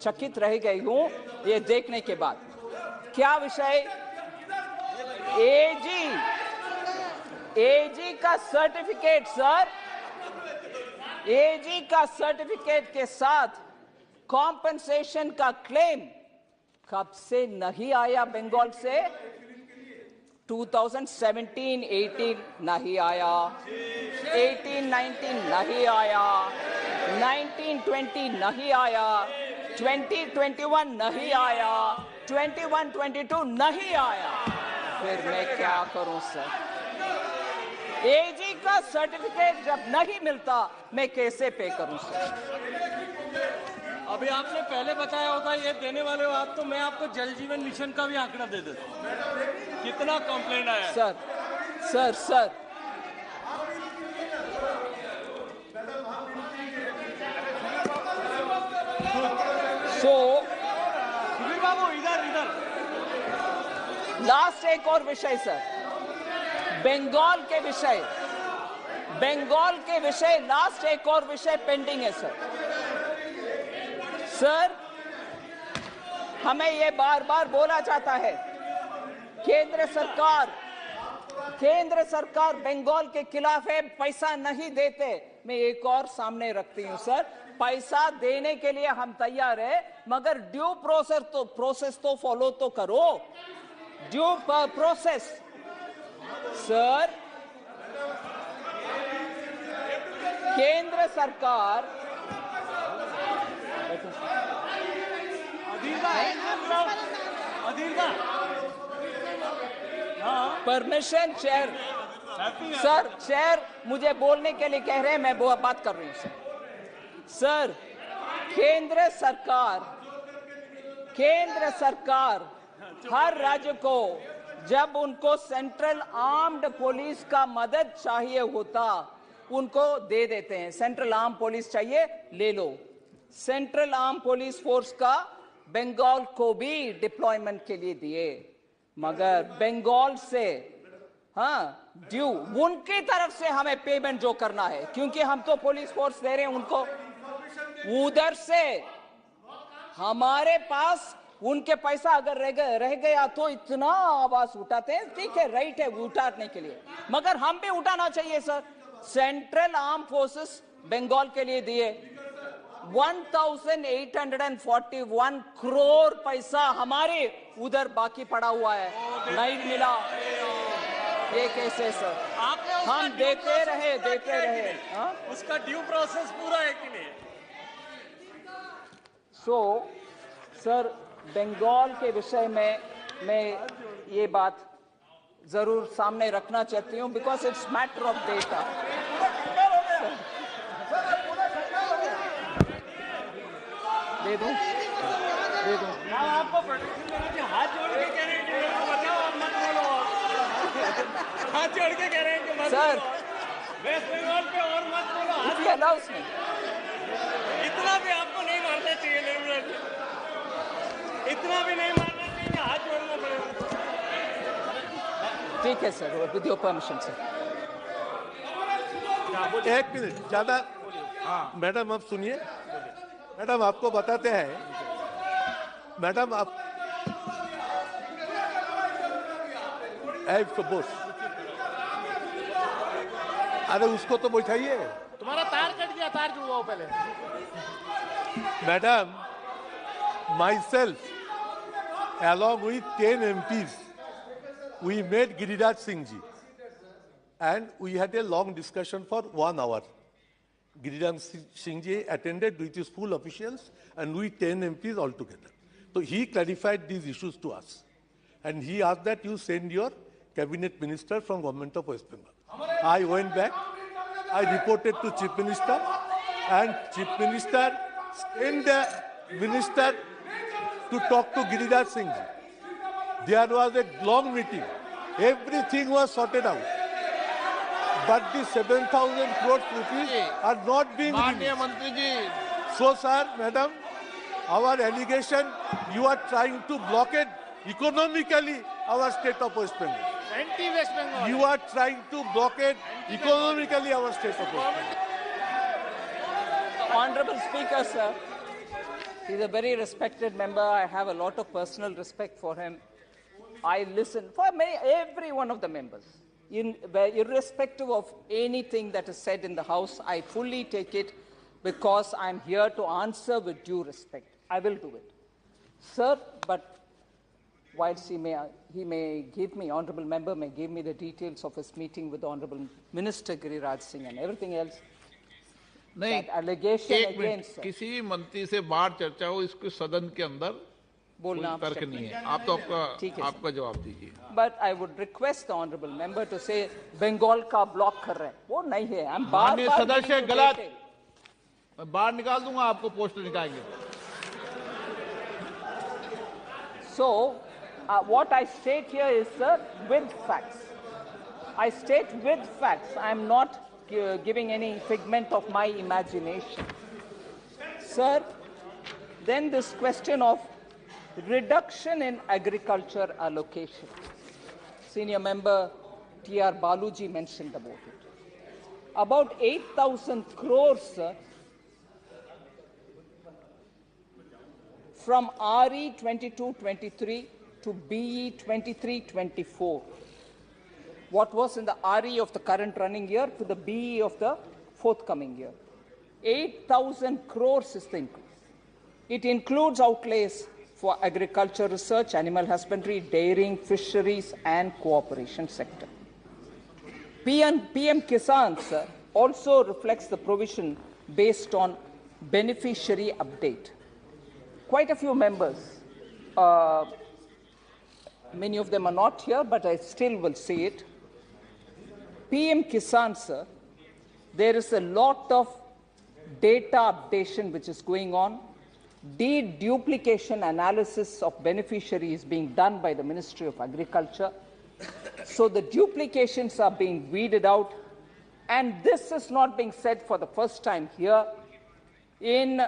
चकित रह गई हूं ये देखने के बाद. क्या विषय? एजी का सर्टिफिकेट. सर, एजी का सर्टिफिकेट के साथ कॉम्पनसेशन का क्लेम कब से नहीं आया बंगाल से? 2017-18 नहीं आया, 18-19 नहीं आया, 19-20 नहीं आया, 20-21 नहीं आया, 21-22 नहीं आया। फिर मैं क्या करूं सर? एजी का सर्टिफिकेट जब नहीं मिलता मैं कैसे पे करूं सर? अभी आपने पहले बताया होता ये देने वाले हो आप, तो मैं आपको जल जीवन मिशन का भी आंकड़ा दे देता। कितना कंप्लेंट आया सर? सर सुधीर बाबू इधर लास्ट एक और विषय सर, बंगाल के विषय लास्ट एक और विषय पेंडिंग है सर। हमें यह बार बार बोला जाता है केंद्र सरकार बंगाल के खिलाफ है, पैसा नहीं देते। मैं एक और सामने रखती हूं सर, पैसा देने के लिए हम तैयार है, मगर ड्यू प्रोसेस तो फॉलो तो करो, ड्यू प्रोसेस सर। केंद्र सरकार परमिशन चेयर सर, चेयर मुझे बोलने के लिए कह रहे हैं, मैं वो बात कर रही हूं सर। केंद्र सरकार हर राज्य को जब उनको सेंट्रल आर्म्ड पुलिस का मदद चाहिए होता उनको दे देते हैं। सेंट्रल आर्म पुलिस चाहिए, ले लो। सेंट्रल आर्म पुलिस फोर्स का बंगाल को भी डिप्लॉयमेंट के लिए दिए, मगर बंगाल से ड्यू उनकी तरफ से हमें पेमेंट जो करना है, क्योंकि हम तो पुलिस फोर्स दे रहे हैं उनको, उधर से हमारे पास उनके पैसा अगर रह गया तो इतना आवाज उठाते हैं। ठीक है, राइट है उठाने के लिए, मगर हम भी उठाना चाहिए sir. Central arm forces Bengal के लिए दिए 1841 करोड़ पैसा हमारे उधर बाकी पड़ा हुआ है, नहीं मिला। ये कैसे सर? हम देते रहे उसका ड्यू प्रोसेस पूरा है कि नहीं? सर बंगाल के विषय में मैं ये बात जरूर सामने रखना चाहती हूँ, because it's matter of data. दे दूं? आपको प्रोटेक्शन देना चाहिए। हाथ जोड़ के कह रहे हैं कि मेरे को बचाओ, आप मत बोलो। हाथ जोड़ के कह रहे हैं कि मत सर वेस्ट बंगाल पे और मत बोलो। अनाउंसमेंट इतना भी आपको नहीं मारना चाहिए, इतना भी नहीं मारना चाहिए, हाथ जोड़ना पड़ेगा। ठीक है sir, with your permission sir. एक मिनट ज्यादा। मैडम आप सुनिए, मैडम आपको बताते हैं, मैडम आप बोस, अरे उसको तो बैठाइए। तुम्हारा तार कट गया, तार जुड़वाओ पहले। Madam, myself along with 10 MPs we met Giriraj Singh ji and we had a long discussion for 1 hour. Giriraj Singh ji attended with his full officials and we 10 MPs all together. So he clarified these issues to us and he asked that you send your cabinet minister from government of West Bengal. I went back, I reported to Chief Minister and Chief Minister sent the minister to talk to Giriraj Singh ji. There was a long meeting. Everything was sorted out. But the 7,000 crores rupees are not being released. So, sir, madam, our allegation, you are trying to blockade economically our state of West Bengal. Anti-West Bengal. You are trying to blockade economically our state of West Bengal. Honorable Speaker, sir, he's a very respected member. I have a lot of personal respect for him. I listen for every one of the members. Irrespective of anything that is said in the House, I fully take it because I'm here to answer with due respect. I will do it. Sir, but whilst he may give me, honourable member may give me the details of his meeting with the Honourable Minister Giriraj Singh and everything else, नहीं, that allegation एक minute, against किसी भी मंत्री से बाहर चर्चा हो, इसको सदन के अंदर बोलना कोई तर्क आवश्यक नहीं है। आप तो आपका जवाब दीजिए। But I would request the honourable member to say Bengal का ब्लॉक कर रहे हैं, वो नहीं है। हम माननीय बार-बार सदस्य नहीं गलत, देते। मैं बाहर निकाल दूंगा, आपको पोस्टर निकालेंगे। So, what I state here is, sir, with facts. I state with facts. I am not giving any figment of my imagination. Sir, then this question of reduction in agriculture allocation. Senior member T.R. Baluji mentioned about it. About 8,000 crores, sir, from RE 22-23 to BE 23-24. What was in the RE of the current running year to the BE of the forthcoming year. 8,000 crores is the increase. It includes outlays for agriculture research, animal husbandry, dairying, fisheries, and cooperation sector. PM Kisan, sir, also reflects the provision based on beneficiary update. Quite a few members, many of them are not here, but I still will say it. PM Kisan, sir, there is a lot of data updation which is going on. Deduplication analysis of beneficiaries being done by the Ministry of Agriculture. So the duplications are being weeded out, and this is not being said for the first time here. In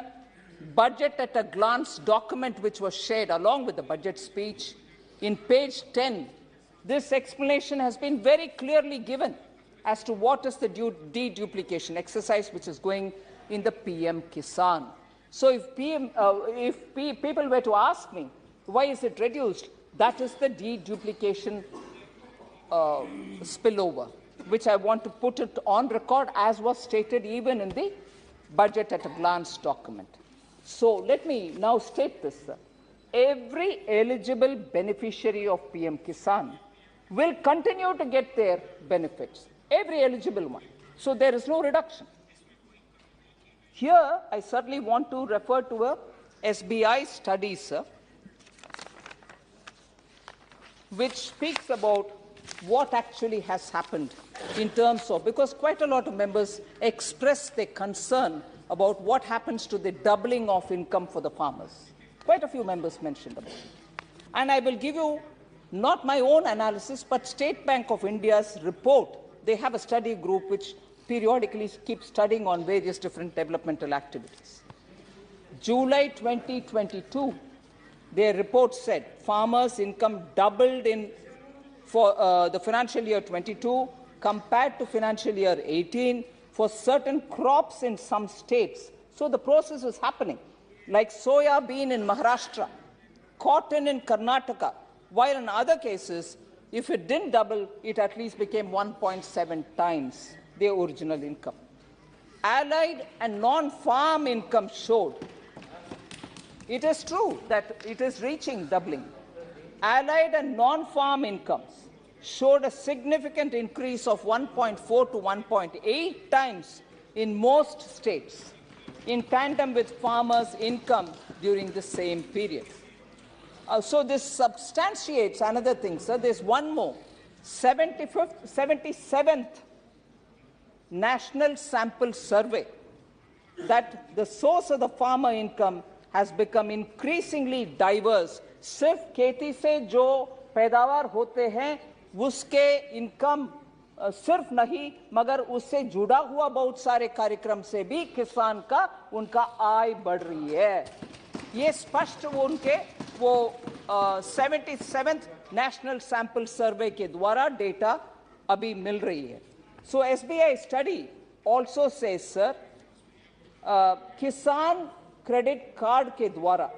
budget at a glance document which was shared along with the budget speech, in page 10, this explanation has been very clearly given as to what is the deduplication exercise which is going in the PM Kisan. So if people were to ask me, why is it reduced? That is the deduplication spillover, which I want to put it on record as was stated even in the budget at a glance document. So let me now state this, sir. Every eligible beneficiary of PM Kisan will continue to get their benefits, every eligible one. So there is no reduction. Here, I certainly want to refer to a SBI study, sir, which speaks about what actually has happened in terms of, because quite a lot of members express their concern about what happens to the doubling of income for the farmers. Quite a few members mentioned about it. And I will give you not my own analysis, but State Bank of India's report. They have a study group which periodically keeps studying on various different developmental activities. July 2022, their report said farmers' income doubled for the financial year 22 compared to financial year 18 for certain crops in some states. So the process is happening, like soya bean in Maharashtra, cotton in Karnataka, while in other cases, if it didn't double, it at least became 1.7 times the original income. Allied and non-farm income showed, it is true that it is reaching doubling. Allied and non-farm incomes showed a significant increase of 1.4 to 1.8 times in most states, in tandem with farmers' income during the same period. So this substantiates another thing, sir. There's one more. 77th National Sample Survey, that the source of the farmer income has become increasingly diverse. सिर्फ खेती से जो पैदावार होते हैं उसके income सिर्फ नहीं, मगर उससे जुड़ा हुआ बहुत सारे कार्यक्रम से भी किसान का उनका आय बढ़ रही है. ये स्पष्ट वो 77th नेशनल सैंपल सर्वे के द्वारा डेटा अभी मिल रही है. So SBI study also says, sir, किसान क्रेडिट कार्ड के द्वारा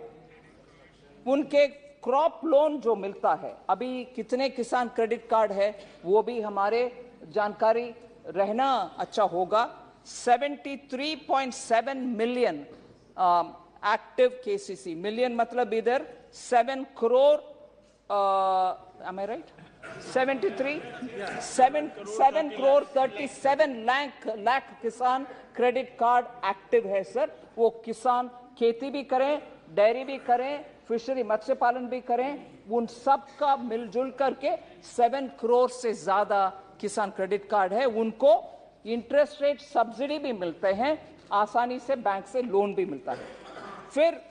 उनके क्रॉप लोन जो मिलता है, अभी कितने किसान क्रेडिट कार्ड है वो भी हमारे जानकारी रहना अच्छा होगा. 73.7 million active KCC. Million matlab idhar 7 crore, am I right? 73? 7 crore 37 lakh किसान क्रेडिट कार्ड एक्टिव है सर. वो किसान खेती भी करें, डेयरी भी करें, फिशरी मत्स्य पालन भी करें, उन सब का मिलजुल करके 7 करोड़ से ज्यादा किसान क्रेडिट कार्ड है. उनको इंटरेस्ट रेट सब्सिडी भी मिलते हैं, आसानी से बैंक से लोन भी मिलता है. फिर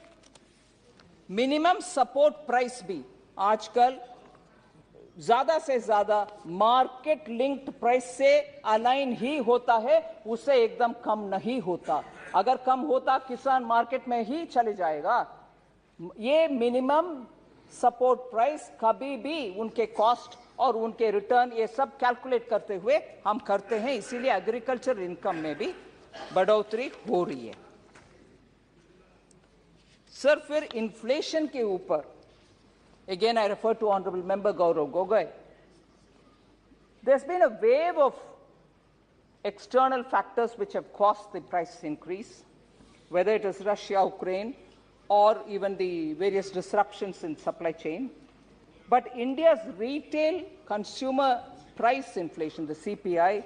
मिनिमम सपोर्ट प्राइस भी आजकल ज्यादा से ज्यादा मार्केट लिंक्ड प्राइस से अलाइन ही होता है, उससे एकदम कम नहीं होता. अगर कम होता किसान मार्केट में ही चले जाएगा. ये मिनिमम सपोर्ट प्राइस कभी भी उनके कॉस्ट और उनके रिटर्न ये सब कैलकुलेट करते हुए हम करते हैं, इसीलिए एग्रीकल्चर इनकम में भी बढ़ोतरी हो रही है. सर फिर इन्फ्लेशन के ऊपर again I refer to Honorable Member Gaurav Gogoi. There's been a wave of external factors which have caused the price increase, whether it is Russia, Ukraine, or even the various disruptions in supply chain. But India's retail consumer price inflation, the CPI,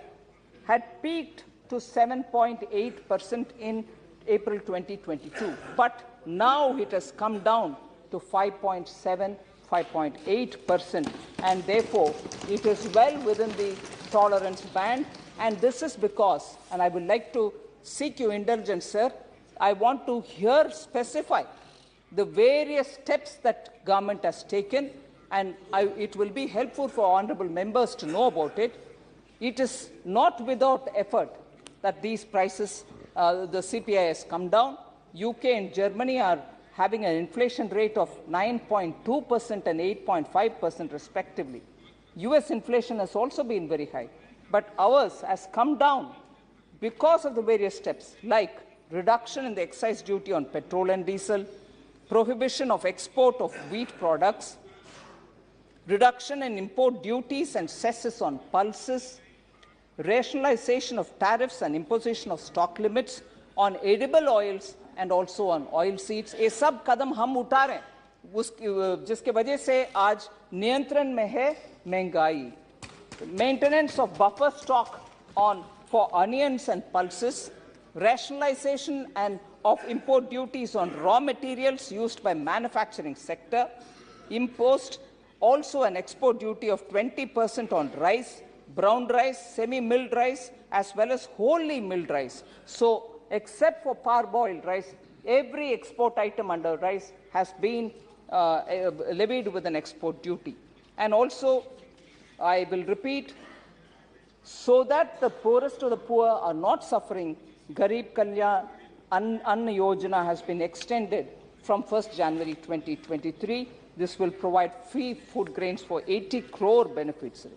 had peaked to 7.8% in April 2022. But now it has come down to 5.7%. 5.8%, and therefore it is well within the tolerance band. And this is because, and I would like to seek your indulgence, sir, I want to here specify the various steps that government has taken, and it will be helpful for honorable members to know about it. It is not without effort that these prices, the CPI has come down. UK and Germany are having an inflation rate of 9.2% and 8.5% respectively. US inflation has also been very high, but ours has come down because of the various steps like reduction in the excise duty on petrol and diesel, prohibition of export of wheat products, reduction in import duties and cesses on pulses, rationalization of tariffs and imposition of stock limits on edible oils and also on oil seeds. ये सब कदम हम उठा रहे हैं जिसके वजह से आज नियंत्रण में है महंगाई. Maintenance of buffer stock for onions and pulses, rationalization and of import duties on raw materials used by manufacturing sector, imposed also an export duty of 20% on rice, brown rice, semi-milled rice, as well as wholly milled rice. So except for parboiled rice, every export item under rice has been levied with an export duty. And also, I will repeat, so that the poorest of the poor are not suffering, Garib Kalyan Anna Yojana has been extended from 1st January 2023. This will provide free food grains for 80 crore beneficiaries.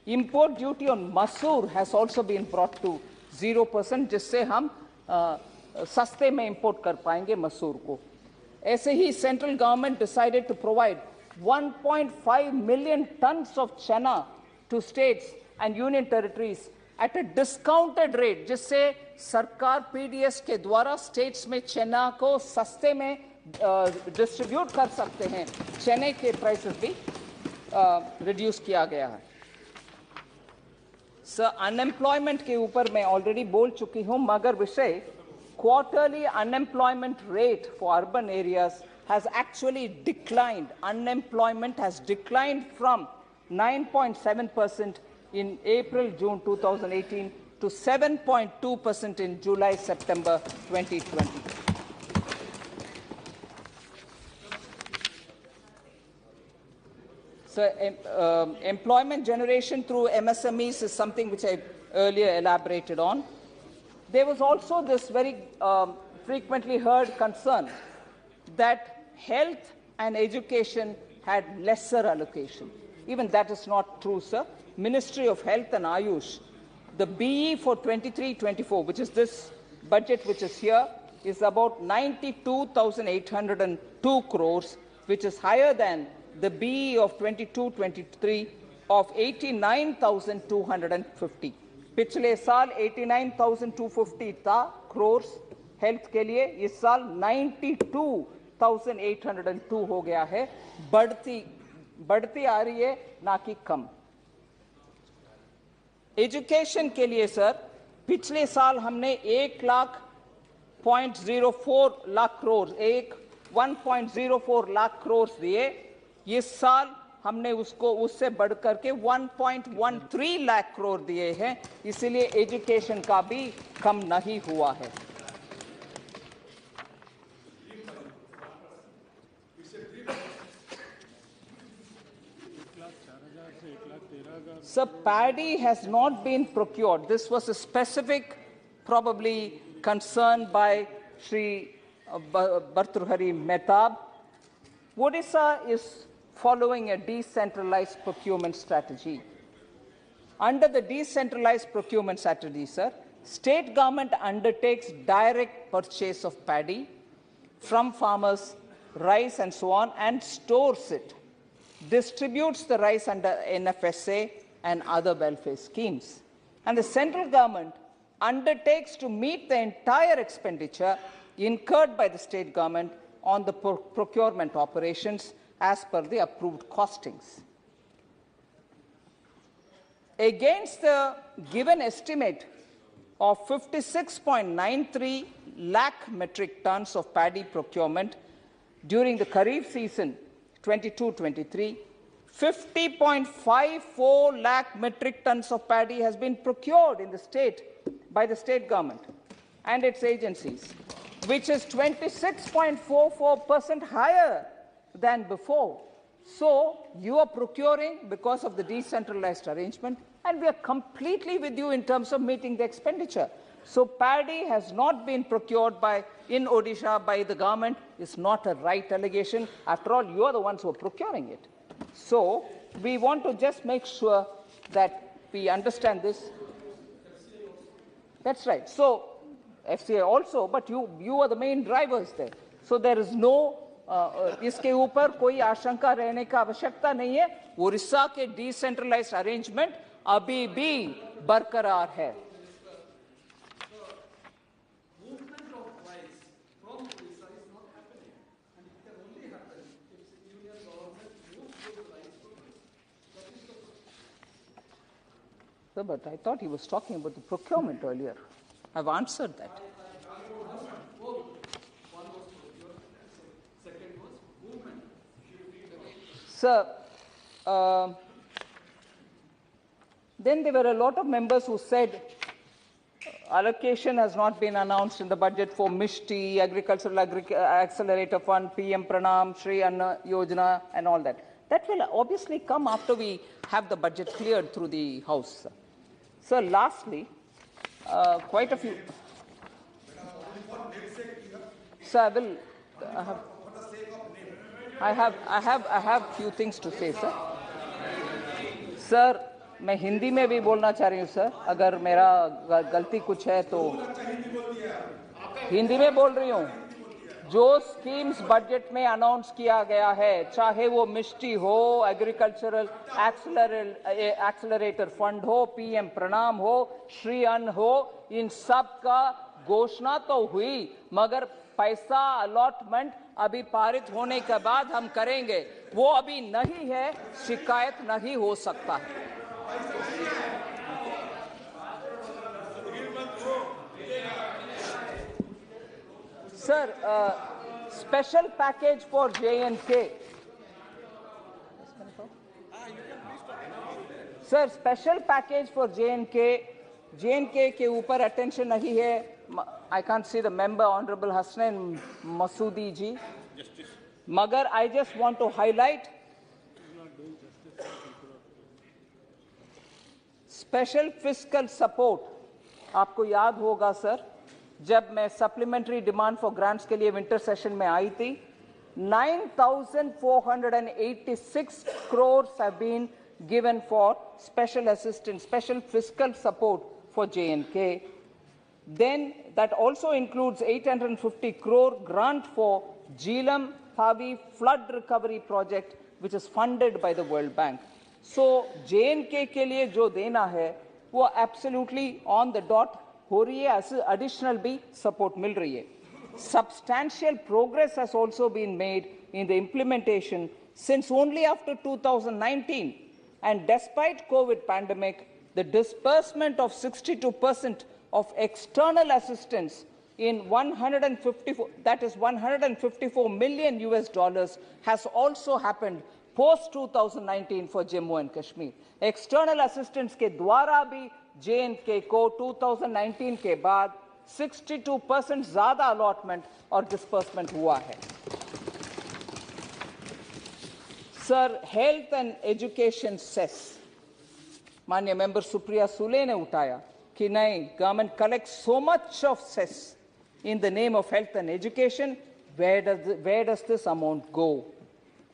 Import duty on masoor has also been brought to 0%, जिससे हम सस्ते में import कर पाएंगे मसूर को. ऐसे ही central government decided to provide 1.5 million tons of chana to states and union territories at a discounted rate, जिससे सरकार PDS के द्वारा स्टेट्स में चना को सस्ते में डिस्ट्रीब्यूट कर सकते हैं. चने के प्राइसेस भी रिड्यूस किया गया है. सर अनएम्प्लॉयमेंट के ऊपर मैं ऑलरेडी बोल चुकी हूं, मगर विषय quarterly unemployment rate for urban areas has actually declined. Unemployment has declined from 9.7% in April-June 2018 to 7.2% in July-September 2020. So, employment generation through MSMEs is something which I earlier elaborated on. There was also this very frequently heard concern that health and education had lesser allocation. Even that is not true, sir. Ministry of Health and Ayush, the BE for 23-24, which is this budget which is here, is about 92,802 crores, which is higher than the BE of 22-23 of 89,250. पिछले साल 89,250 था crores health के लिए इस साल 92,802 हो गया है। बढ़ती आ रही है, ना कि कम। एजुकेशन के लिए सर पिछले साल हमने 1,04 लाख करोड़ 1.04 लाख करोड़ दिए। इस साल हमने उससे बढ़कर के 1.13 लाख करोड़ दिए हैं, इसलिए एजुकेशन का भी कम नहीं हुआ है। So paddy has not been procured. This was a specific, probably concern by Shri Bhartrihari Mehtab. Odisha is following a decentralized procurement strategy. Under the decentralized procurement strategy, sir, state government undertakes direct purchase of paddy from farmers, rice and so on, and stores it, distributes the rice under NFSA and other welfare schemes. And the central government undertakes to meet the entire expenditure incurred by the state government on the procurement operations as per the approved costings. Against the given estimate of 56.93 lakh metric tons of paddy procurement during the Kharif season 22-23, 50.54 lakh metric tons of paddy has been procured in the state by the state government and its agencies, which is 26.44% higher than before. So you are procuring because of the decentralized arrangement, and we are completely with you in terms of meeting the expenditure. So paddy has not been procured in Odisha by the government. It's not a right allegation. After all, you are the ones who are procuring it. So we want to just make sure that we understand this. That's right. So FCA also, but you are the main drivers there. So there is no इसके ऊपर कोई आशंका रहने का आवश्यकता नहीं है। उड़ीसा के डिसेंट्रलाइज्ड अरेंजमेंट अभी भी बरकरार है। So, but I thought he was talking about the procurement earlier. I've answered that. Sir, then there were a lot of members who said allocation has not been announced in the budget for MISHTI, Agricultural Accelerator Fund, PM Pranam, Shri Anna Yojana and all that. That will obviously come after we have the budget cleared through the House. Sir, lastly, quite a few... Sir, I have few things to say, sir. Sir, मैं हिंदी में भी बोलना चाह रही हूँ sir, अगर मेरा गलती कुछ है तो हिंदी में बोल रही हूँ। जो स्कीम्स बजट में अनाउंस किया गया है, चाहे वो मिष्टी हो, एग्रीकल्चरल एक्सेलरेटर फंड हो, पीएम प्रणाम हो, श्री अन्न हो, इन सब का घोषणा तो हुई, मगर पैसा अलॉटमेंट अभी पारित होने के बाद हम करेंगे। वो अभी नहीं है, शिकायत नहीं हो सकता है। Sir, special package for J&K. Sir, special package for J&K. J&K के ऊपर attention नहीं है. I can't see the member, Honorable Hasnain Masoodi ji. Magar, I just want to highlight special fiscal support. आपको याद होगा सर, जब मैं supplementary demand for grants के लिए विंटर सेशन में आई थी, 9,486 crores have been given for special assistance, special fiscal support for J&K. Then that also includes 850 crore grant for Jhelum Thavi flood recovery project, which is funded by the World Bank. So J&K के लिए जो देना है, वो absolutely on the dot हो रही है, additional भी support मिल रही है. Substantial progress has also been made in the implementation since only after 2019, and despite COVID pandemic, the disbursement of 62% of external assistance in 154 million US dollars has also happened post 2019 for Jammu and Kashmir. External assistance के द्वारा भी J&K को 2019 के बाद 62% ज़्यादा allotment और disbursement हुआ है. Sir, health and education cess. माननीय member Supriya Sule ने उठाया कि नहीं, government collects so much of cess in the name of health and education. Where does this amount go?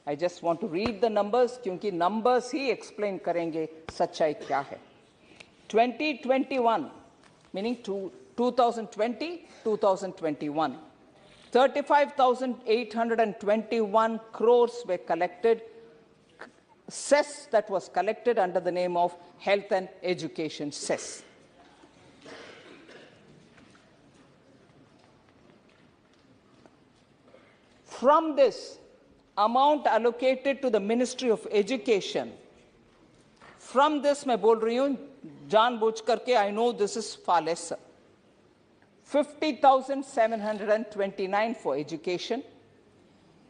I just want to read the numbers क्योंकि numbers ही explain करेंगे सच्चाई क्या है. 2021 meaning 2020-2021, 35,821 crores were collected, cess that was collected under the name of health and education cess. From this amount allocated to the Ministry of Education, from this मैं बोल रही हूँ जानबूझ करके, I know this is far lesser. 50,729 for education.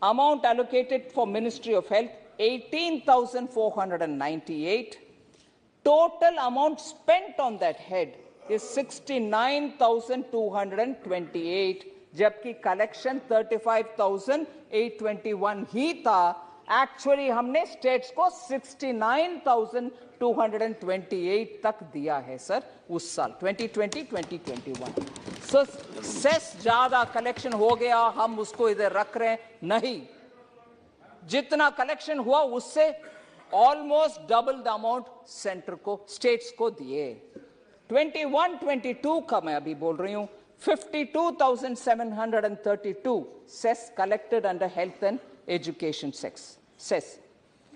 Amount allocated for Ministry of Health, 18,498. Total amount spent on that head is 69,228. जबकि collection 35,821 ही था. Actually हमने states को 69,228 तक दिया है सर उस साल 2020-2021. So cess ज़्यादा collection हो गया, हम उसको इधर रख रहे हैं नहीं. जितना collection हुआ उससे almost double the amount center को states को दिए. 21-22 का मैं अभी बोल रही हूँ. 52,732 cess collected under health and education cess.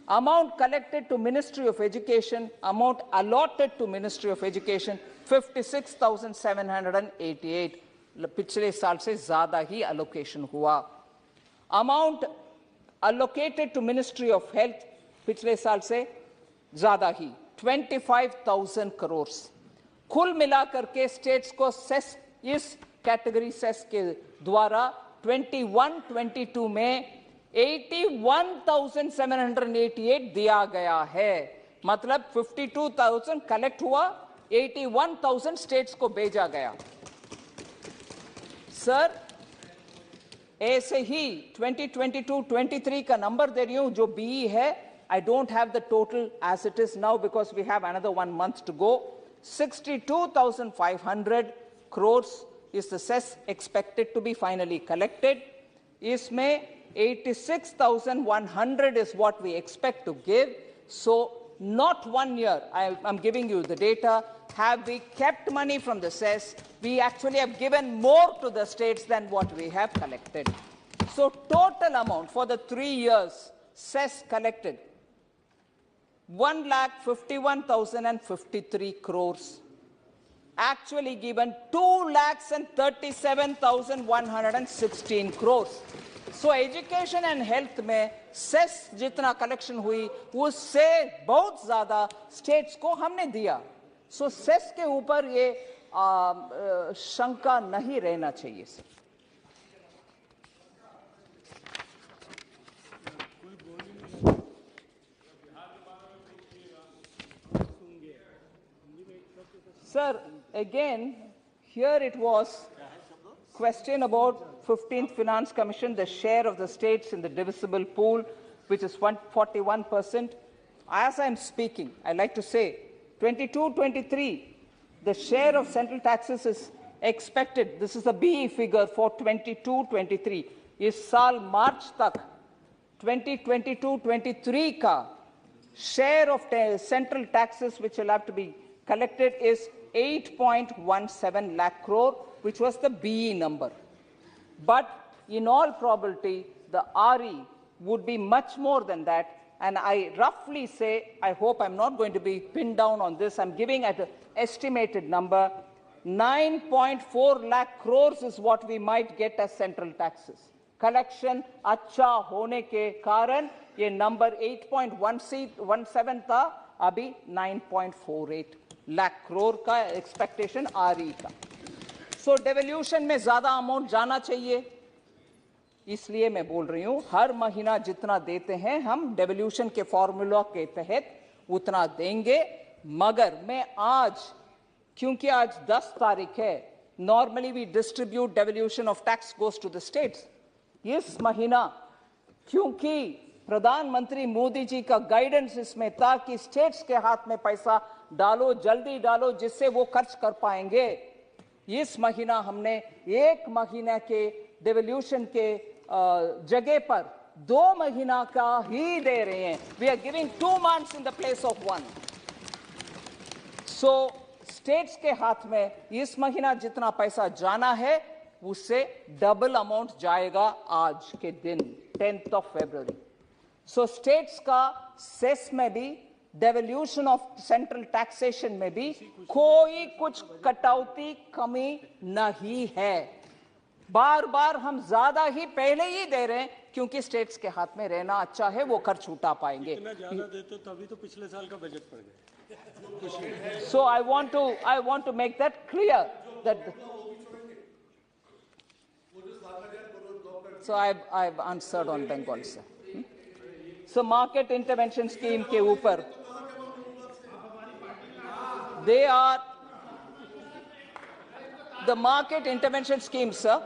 Amount collected to Ministry of Education, amount allotted to Ministry of Education, 56,788. पिछले साल से ज़्यादा ही allocation हुआ. Amount allocated to Ministry of Health, पिछले साल से ज़्यादा ही 25,000 crores. कुल मिलाकर के states को cess इस कैटेगरी सेस के द्वारा 21-22 में 81,788 दिया गया है. मतलब 52,000 कलेक्ट हुआ, 81,000 स्टेट्स को भेजा गया. सर ऐसे ही 2022-23 का नंबर दे रही हूं जो बीई है. I don't have the total as it is now because we have another 1 month to go. 62,500 crores is the cess expected to be finally collected. Isme 86,100 is what we expect to give. So not 1 year, I'm giving you the data, have we kept money from the cess. We actually have given more to the states than what we have collected. So total amount for the 3 years cess collected 1,51,053 crores. Actually given 2,37,116 crores. So education and health में cess जितना collection हुई उससे बहुत ज़्यादा states को हमने दिया. So cess के ऊपर ये शंका नहीं रहना चाहिए sir. Sir, again, here it was question about 15th Finance Commission, the share of the states in the divisible pool, which is 41%. As I'm speaking, I like to say, 22-23, the share of central taxes is expected, this is the BE figure for 22-23, is साल March तक 2022-23 का share of central taxes which will have to be collected is 8.17 lakh crore, which was the BE number. But in all probability, the RE would be much more than that. And I roughly say, I hope I'm not going to be pinned down on this, I'm giving at an estimated number, 9.4 lakh crores is what we might get as central taxes. Collection अच्छा होने के कारण ये number 8.17 था, अभी 9.48 लाख करोड़ का expectation आ रही था. सो डेवल्यूशन में ज्यादा अमाउंट जाना चाहिए, इसलिए मैं बोल रही हूं हर महीना जितना देते हैं हम डेवल्यूशन के फॉर्मूला के तहत उतना देंगे. मगर मैं आज, क्योंकि आज 10 तारीख है, normally we distribute devolution of tax goes to the states. इस महीना क्योंकि प्रधानमंत्री मोदी जी का गाइडेंस इसमें था कि स्टेट्स के हाथ में पैसा डालो, जल्दी डालो, जिससे वो खर्च कर पाएंगे. इस महीना हमने एक महीना के डेवल्यूशन के जगह पर 2 महीना का ही दे रहे हैं. We are giving 2 months in the place of 1. So states के हाथ में इस महीना जितना पैसा जाना है उससे डबल अमाउंट जाएगा आज के दिन 10th of February. So states का सेस में भी, डेवल्यूशन ऑफ सेंट्रल टैक्सेशन में भी कोई कुछ कटौती कमी नहीं है. बार बार हम ज्यादा ही पहले ही दे रहे हैं क्योंकि स्टेट्स के हाथ में रहना अच्छा है, वो खर्च उठा पाएंगे. इतना ज्यादा देते तभी तो पिछले साल का बजट पड़ गया. So I want to make that clear that. So I've answered on Bengal, sir. So market intervention scheme के ऊपर they are the market intervention scheme, sir.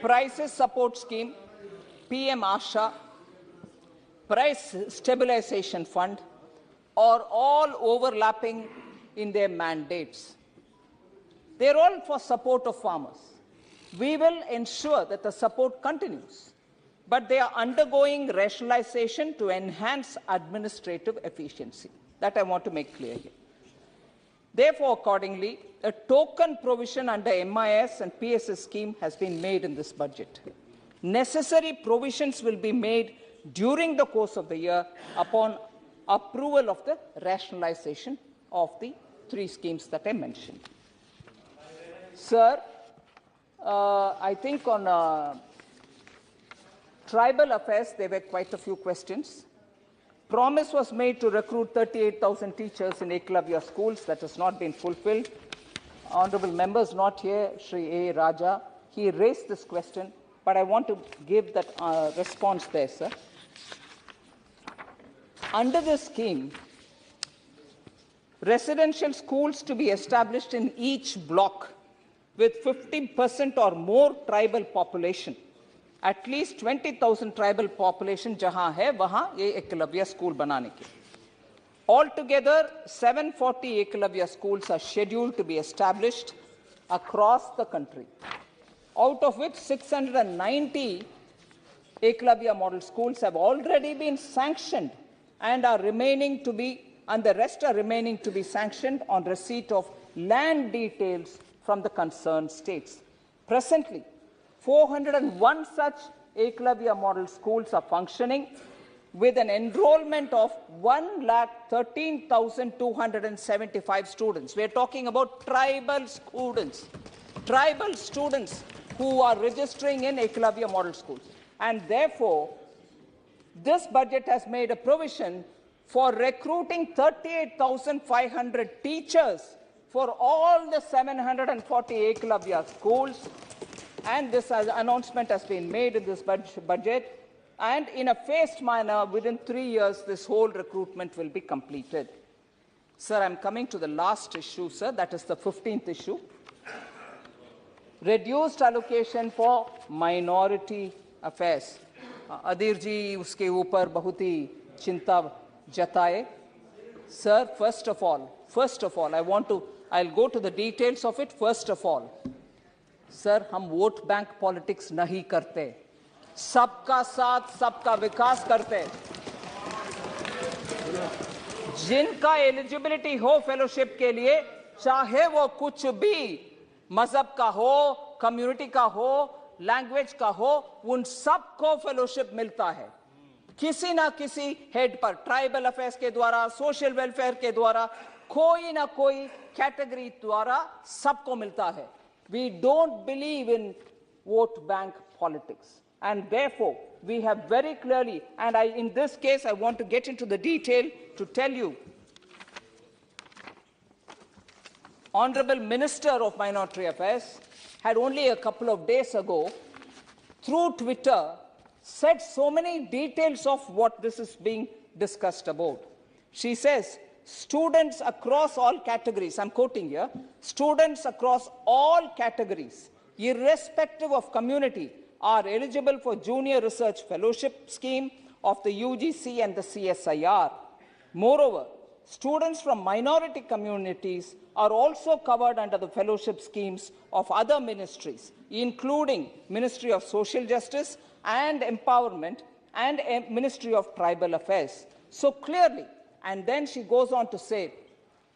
Prices support scheme, PM Asha, price stabilization fund are all overlapping in their mandates. They're all for support of farmers. We will ensure that the support continues, but they are undergoing rationalization to enhance administrative efficiency. That I want to make clear here. Therefore, accordingly, a token provision under MIS and PSS scheme has been made in this budget. Necessary provisions will be made during the course of the year upon approval of the rationalization of the 3 schemes that I mentioned. Sir, I think on tribal affairs, there were quite a few questions. Promise was made to recruit 38,000 teachers in Eklavya schools. That has not been fulfilled. Honorable members not here, Shri A. Raja, he raised this question, but I want to give that response there, sir. Under this scheme, residential schools to be established in each block with 50% or more tribal population, at least 20,000 tribal population जहां है वहां ये Eklavya school बनाने के. Altogether, 740 Eklavya schools are scheduled to be established across the country, out of which 690 Eklavya model schools have already been sanctioned and are remaining to be, and the rest are remaining to be sanctioned on receipt of land details from the concerned states. Presently, 401 such Eklavya model schools are functioning with an enrollment of 113,275 students. We are talking about tribal students who are registering in Eklavya model schools. And therefore, this budget has made a provision for recruiting 38,500 teachers for all the 740 Eklavya schools. And this announcement has been made in this budget. And in a phased manner, within 3 years, this whole recruitment will be completed. Sir, I'm coming to the last issue, sir. That is the 15th issue. Reduced allocation for minority affairs. Adir ji uske upar bahut hi chinta jataye. Sir, first of all, I'll go to the details of it. First of all, sir, हम vote bank politics नहीं करते, सबका साथ सबका विकास करते. जिनका eligibility हो fellowship के लिए, चाहे वो कुछ भी मजहब का हो, कम्युनिटी का हो, लैंग्वेज का हो, उन सबको फेलोशिप मिलता है किसी ना किसी हेड पर, ट्राइबल अफेयर्स के द्वारा, सोशल वेलफेयर के द्वारा. कोई ना कोई कैटेगरी द्वारा सबको मिलता है. We don't believe in vote bank politics. And therefore, we have very clearly, and in this case, I want to get into the detail to tell you, Honorable Minister of Minority Affairs had only a couple of days ago, through Twitter, said so many details of what this is being discussed about. She says, students across all categories, I'm quoting here, students across all categories, irrespective of community, are eligible for Junior Research Fellowship Scheme of the UGC and the CSIR. Moreover, students from minority communities are also covered under the fellowship schemes of other ministries, including Ministry of Social Justice and Empowerment and Ministry of Tribal Affairs. So clearly, and then she goes on to say,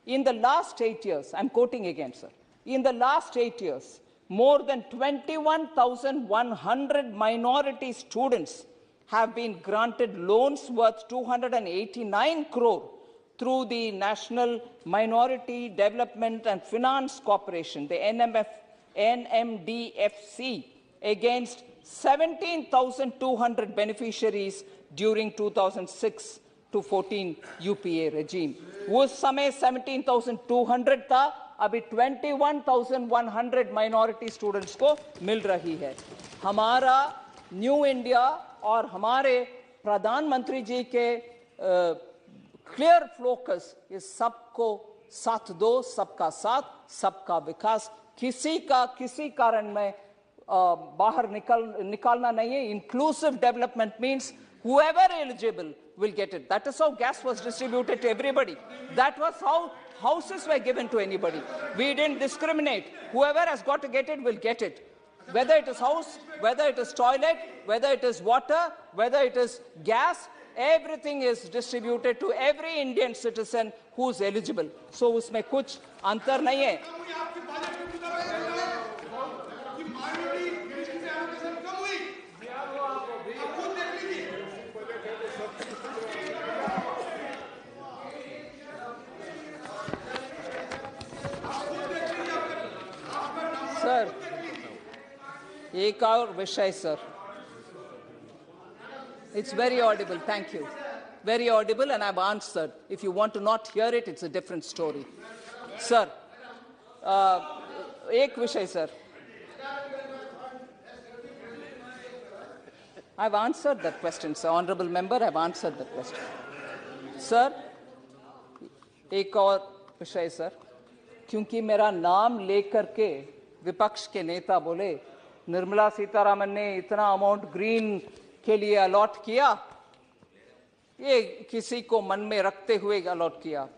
in the last 8 years, I'm quoting again, sir, in the last 8 years, more than 21,100 minority students have been granted loans worth 289 crore through the National Minority Development and Finance Corporation, the NMDFC, against 17,200 beneficiaries during 2006 to 14 UPA regime. उस समय 17,200 था, अभी 21,100 minority students को मिल रही है. हमारा new India और हमारे प्रधानमंत्री जी के क्लियर फोकस इस सबको साथ दो, सबका साथ, सबका विकास. किसी का किसी कारण में बाहर निकालना नहीं है. Inclusive development means whoever eligible will get it. That is how gas was distributed to everybody. That was how houses were given to anybody. We didn't discriminate. Whoever has got to get it will get it. Whether it is house, whether it is toilet, whether it is water, whether it is gas, everything is distributed to every Indian citizen who is eligible. So उसमें कुछ अंतर नहीं है. Sir, एक और विषय sir. It's very audible, thank you. Very audible and I've answered. If you want to not hear it, it's a different story. Sir, एक विषय sir. I've answered that question, sir. Honorable member, I've answered that question. Sir, एक और विषय sir. क्योंकि मेरा नाम लेकर के विपक्ष के नेता बोले निर्मला सीतारामन ने इतना अमाउंट ग्रीन के लिए अलॉट किया, ये किसी को मन में रखते हुए अलॉट किया.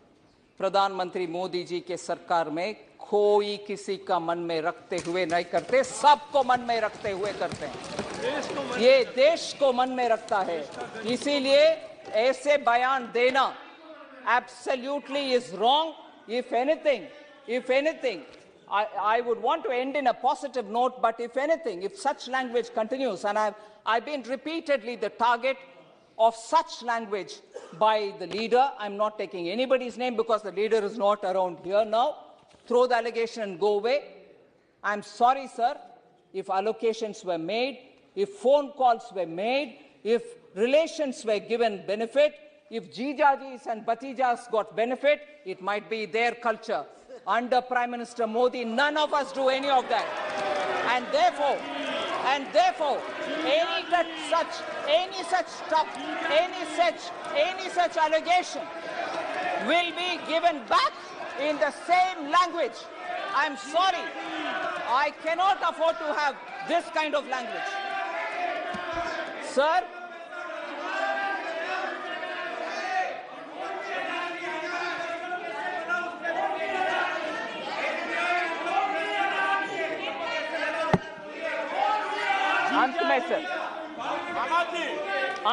प्रधानमंत्री मोदी जी के सरकार में कोई किसी का मन में रखते हुए नहीं करते, सबको मन में रखते हुए करते हैं. ये देश को मन में रखता है. इसीलिए ऐसे बयान देना absolutely is wrong. If anything, I would want to end in a positive note, but if anything, if such language continues, and I've been repeatedly the target of such language by the leader, I'm not taking anybody's name because the leader is not around here now, throw the allegation and go away. I'm sorry, sir, if allocations were made, if phone calls were made, if relations were given benefit, if Jijajis and Batijas got benefit, it might be their culture. Under Prime Minister Modi, none of us do any of that. And therefore, any such allegation will be given back in the same language. I'm sorry, I cannot afford to have this kind of language. Sir,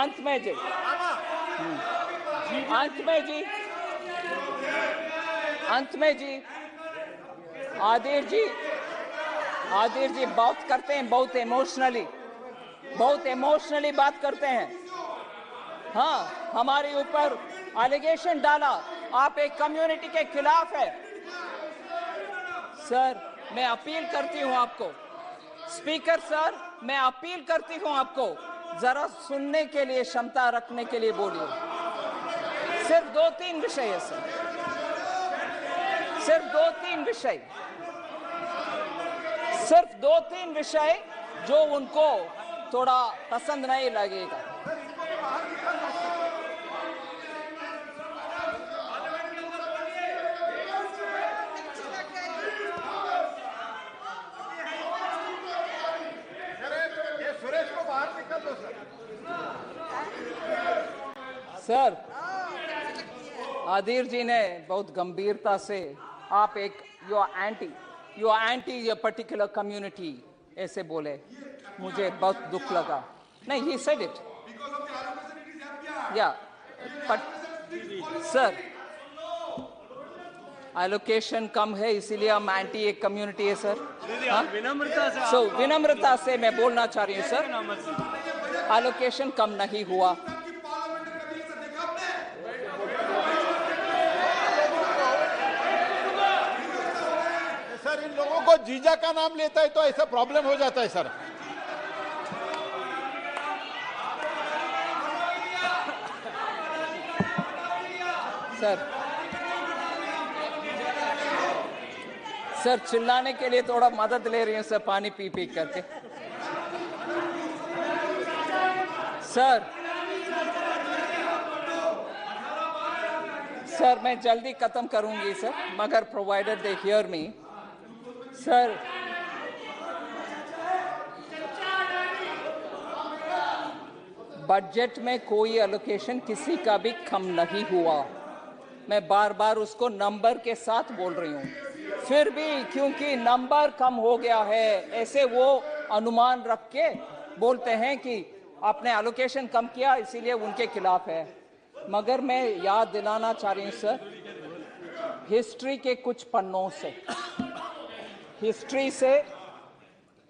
अंत में जी आदिर जी बात करते हैं, बहुत emotionally बात करते हैं. हाँ, हमारे ऊपर एलिगेशन डाला, आप एक कम्युनिटी के खिलाफ है। सर, मैं अपील करती हूं आपको, स्पीकर सर, मैं अपील करती हूं आपको, जरा सुनने के लिए क्षमता रखने के लिए बोलिए। सिर्फ 2-3 विषय है सर, सिर्फ 2-3 विषय, सिर्फ 2-3 विषय जो उनको थोड़ा पसंद नहीं लगेगा। सर, आदिर जी ने बहुत गंभीरता से आप एक यू आर एंटी ये पर्टिकुलर कम्युनिटी ऐसे बोले, मुझे बहुत दुख लगा। नहीं, ही सेड इट, या बट सर एलोकेशन कम है इसीलिए हम एंटी एक कम्युनिटी है सर। विनम्रता से सो विनम्रता से मैं बोलना चाह रही हूँ सर, एलोकेशन कम नहीं हुआ। सर, इन लोगों को जीजा का नाम लेता है तो ऐसा प्रॉब्लम हो जाता है सर। सर चिल्लाने के लिए थोड़ा मदद ले रही हूं सर, पानी पी पी करके। सर मैं जल्दी खत्म करूंगी सर, मगर provided they hear me sir. Budget में कोई एलोकेशन किसी का भी कम नहीं हुआ, मैं बार बार उसको नंबर के साथ बोल रही हूं। फिर भी क्योंकि नंबर कम हो गया है ऐसे वो अनुमान रख के बोलते हैं कि आपने एलोकेशन कम किया इसीलिए उनके खिलाफ है। मगर मैं याद दिलाना चाह रही हूं सर, हिस्ट्री के कुछ पन्नों से,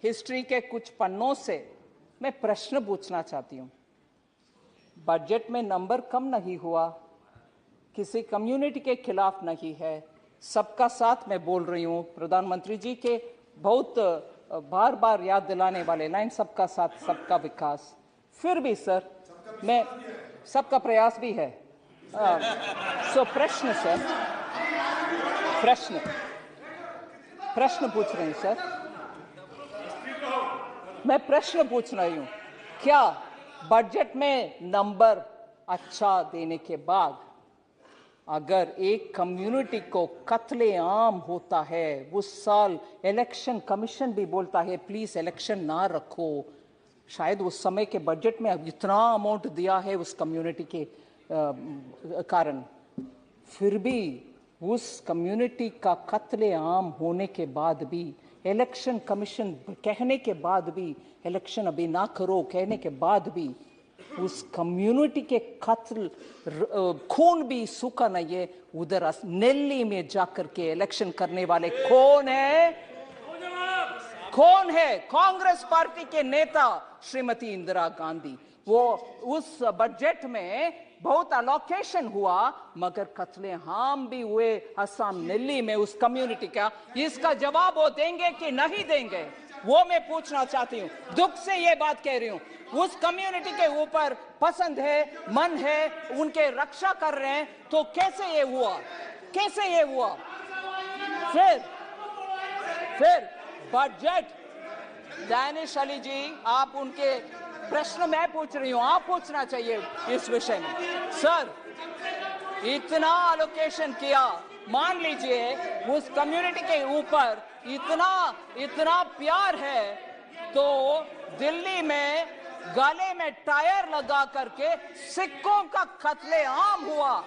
हिस्ट्री के कुछ पन्नों से मैं प्रश्न पूछना चाहती हूं। बजट में नंबर कम नहीं हुआ, किसी कम्युनिटी के खिलाफ नहीं है, सबका साथ मैं बोल रही हूं। प्रधानमंत्री जी के बहुत बार बार याद दिलाने वाले लाइन, सबका साथ सबका विकास। फिर भी सर मैं सबका प्रयास भी है। सो प्रश्न सर, प्रश्न पूछ रही हूं सर, मैं प्रश्न पूछ रही हूं, क्या बजट में नंबर अच्छा देने के बाद अगर एक कम्युनिटी को कत्लेआम होता है, उस साल इलेक्शन कमीशन भी बोलता है प्लीज इलेक्शन ना रखो, शायद उस समय के बजट में अब इतना अमाउंट दिया है उस कम्युनिटी के कारण, फिर भी उस कम्युनिटी का कत्लेआम होने के बाद भी, इलेक्शन कमीशन कहने के बाद भी, इलेक्शन अभी ना करो कहने के बाद भी, उस कम्युनिटी के कत्ल खून भी सूखा नहीं है। उधर नेल्ली में जाकर के इलेक्शन करने वाले कौन है? कौन है? कांग्रेस पार्टी के नेता श्रीमती इंदिरा गांधी। वो उस बजट में बहुत अलोकेशन हुआ मगर कत्लेआम भी हुए असम नेल्ली में उस कम्युनिटी का। इसका जवाब वो देंगे कि नहीं देंगे वो मैं पूछना चाहती हूँ। दुख से ये बात कह रही हूँ, उस कम्युनिटी के ऊपर पसंद है, मन है, उनके रक्षा कर रहे हैं, तो कैसे ये हुआ? कैसे ये हुआ? फिर बजट, दानिश अली जी आप उनके प्रश्न मैं पूछ रही हूँ, आप पूछना चाहिए इस विषय में। सर इतना एलोकेशन किया, मान लीजिए उस कम्युनिटी के ऊपर इतना प्यार है तो दिल्ली में गले में टायर लगा करके सिखों का कत्लेआम हुआ।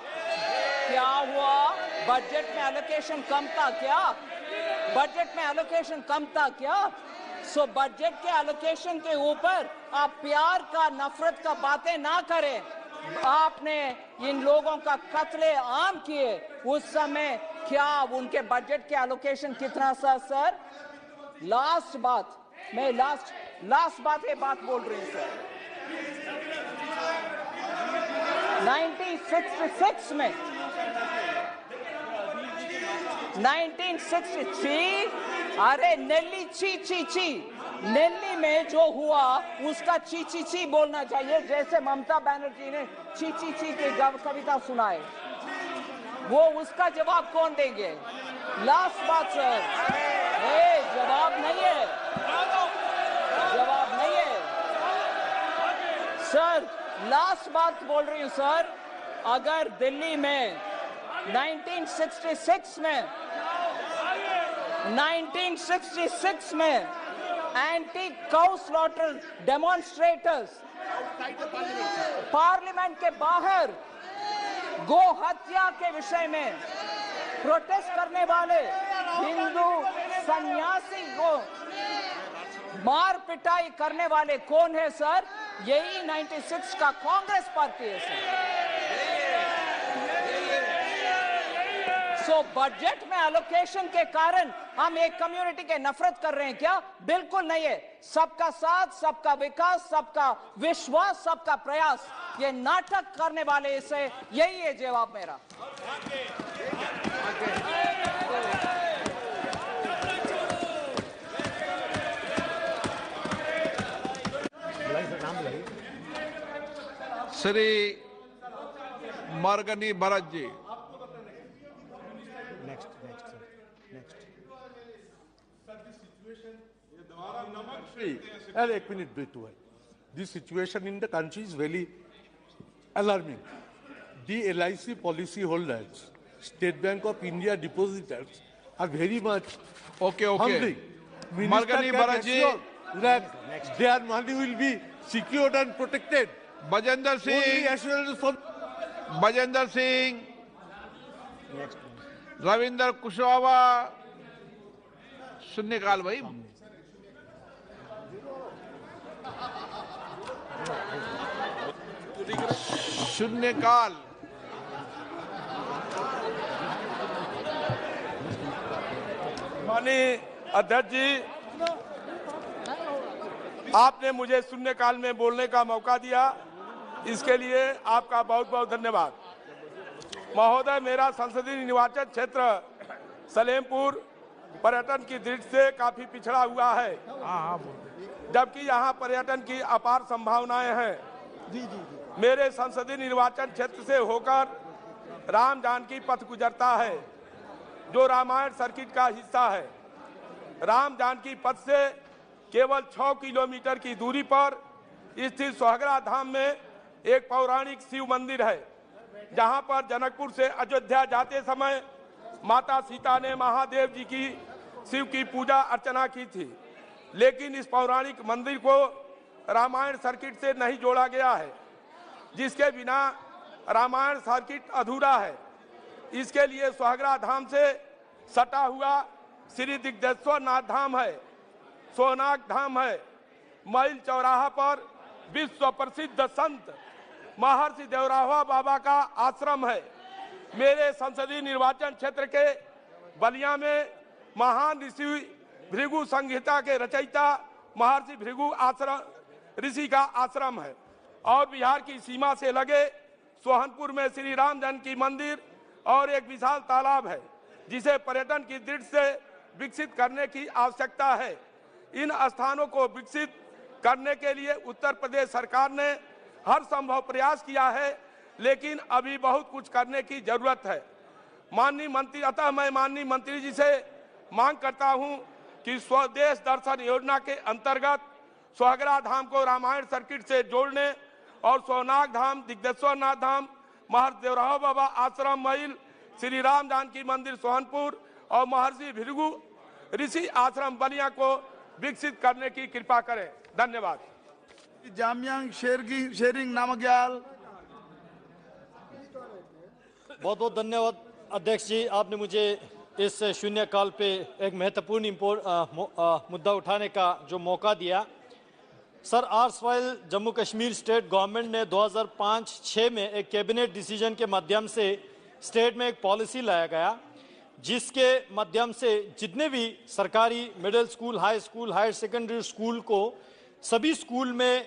क्या हुआ? बजट में एलोकेशन कम था क्या? बजट में एलोकेशन कम था क्या? सो बजट के एलोकेशन के ऊपर आप प्यार का, नफरत का बातें ना करें। आपने इन लोगों का कत्लेआम किए, उस समय क्या उनके बजट के एलोकेशन कितना था सर? लास्ट बात, मैं लास्ट बात ये बात बोल रही हूं सर। 1966 में 1963 अरे नेल्ली ची ची ची, नेल्ली में जो हुआ उसका ची ची ची बोलना चाहिए, जैसे ममता बनर्जी ने ची ची ची की कविता सुनाए। वो उसका जवाब कौन देंगे? लास्ट बात सर, जवाब नहीं है, जवाब नहीं है सर। लास्ट बात बोल रही हूं सर, अगर दिल्ली में 1966 में anti cow slaughter demonstrators parliament के बाहर गो हत्या के विषय में प्रोटेस्ट करने वाले हिंदू सन्यासी को मार पिटाई करने वाले कौन है सर? यही 96 का कांग्रेस पार्टी है सर। सो बजट में एलोकेशन के कारण हम एक कम्युनिटी के नफरत कर रहे हैं क्या? बिल्कुल नहीं है। सबका साथ, सबका विकास, सबका विश्वास, सबका प्रयास, ये नाटक करने वाले इसे, यही है जवाब मेरा। श्री मरगनी भरत जी। एक मिनट वेट हुआ। This situation in the country is very alarming. The LIC policy holders, State Bank of India depositors are very much hungry. Margani Bharat ji, that their money will be secured and protected. Bajendra Singh, Ravindra Kushwaha, शून्यकाल भाई। शून्यकाल। माननीय अध्यक्ष जी, आपने मुझे शून्यकाल में बोलने का मौका दिया, इसके लिए आपका बहुत बहुत धन्यवाद। महोदय, मेरा संसदीय निर्वाचन क्षेत्र सलेमपुर पर्यटन की दृष्टि से काफी पिछड़ा हुआ है, जबकि यहाँ पर्यटन की अपार संभावनाएं हैं। मेरे संसदीय निर्वाचन क्षेत्र से होकर राम जानकी पथ गुजरता है, जो रामायण सर्किट का हिस्सा है। राम जानकी पथ से केवल 6 किलोमीटर की दूरी पर स्थित सोहगरा धाम में एक पौराणिक शिव मंदिर है, जहां पर जनकपुर से अयोध्या जाते समय माता सीता ने महादेव जी की शिव की पूजा अर्चना की थी। लेकिन इस पौराणिक मंदिर को रामायण सर्किट से नहीं जोड़ा गया है, जिसके बिना रामायण सर्किट अधूरा है। इसके लिए सोहगरा धाम से सटा हुआ श्री दिग्देश्वर नाथ धाम है, सोनाग धाम है। मैल चौराहा पर विश्व प्रसिद्ध संत महर्षि देवरावा बाबा का आश्रम है। मेरे संसदीय निर्वाचन क्षेत्र के बलिया में महान ऋषि भृगु संहिता के रचयिता महर्षि भृगु आश्रम ऋषि का आश्रम है। और बिहार की सीमा से लगे सोहनपुर में श्री राम जानकी मंदिर और एक विशाल तालाब है, जिसे पर्यटन की दृष्टि से विकसित करने की आवश्यकता है। इन स्थानों को विकसित करने के लिए उत्तर प्रदेश सरकार ने हर संभव प्रयास किया है, लेकिन अभी बहुत कुछ करने की जरूरत है। माननीय मंत्री, अतः मैं माननीय मंत्री जी से मांग करता हूं कि स्वदेश दर्शन योजना के अंतर्गत सोहगरा धाम को रामायण सर्किट से जोड़ने और सोनाग धाम, दिग्देश्वर नाथ धाम, महर्षि देवरावा बाबा आश्रम मैल, श्री राम जानकी मंदिर सोहनपुर और महर्षि भृगु ऋषि आश्रम बलिया को विकसित करने की कृपा करें। धन्यवाद। जामयांग शेरिंग नामग्याल। बहुत बहुत धन्यवाद अध्यक्ष जी, आपने मुझे इस शून्यकाल पे एक महत्वपूर्ण मुद्दा उठाने का जो मौका दिया। Sir, erstwhile Jammu Kashmir state government ने 2005-06 में एक कैबिनेट डिसीजन के माध्यम से स्टेट में एक पॉलिसी लाया गया, जिसके माध्यम से जितने भी सरकारी middle school, high school, higher secondary school को सभी स्कूल में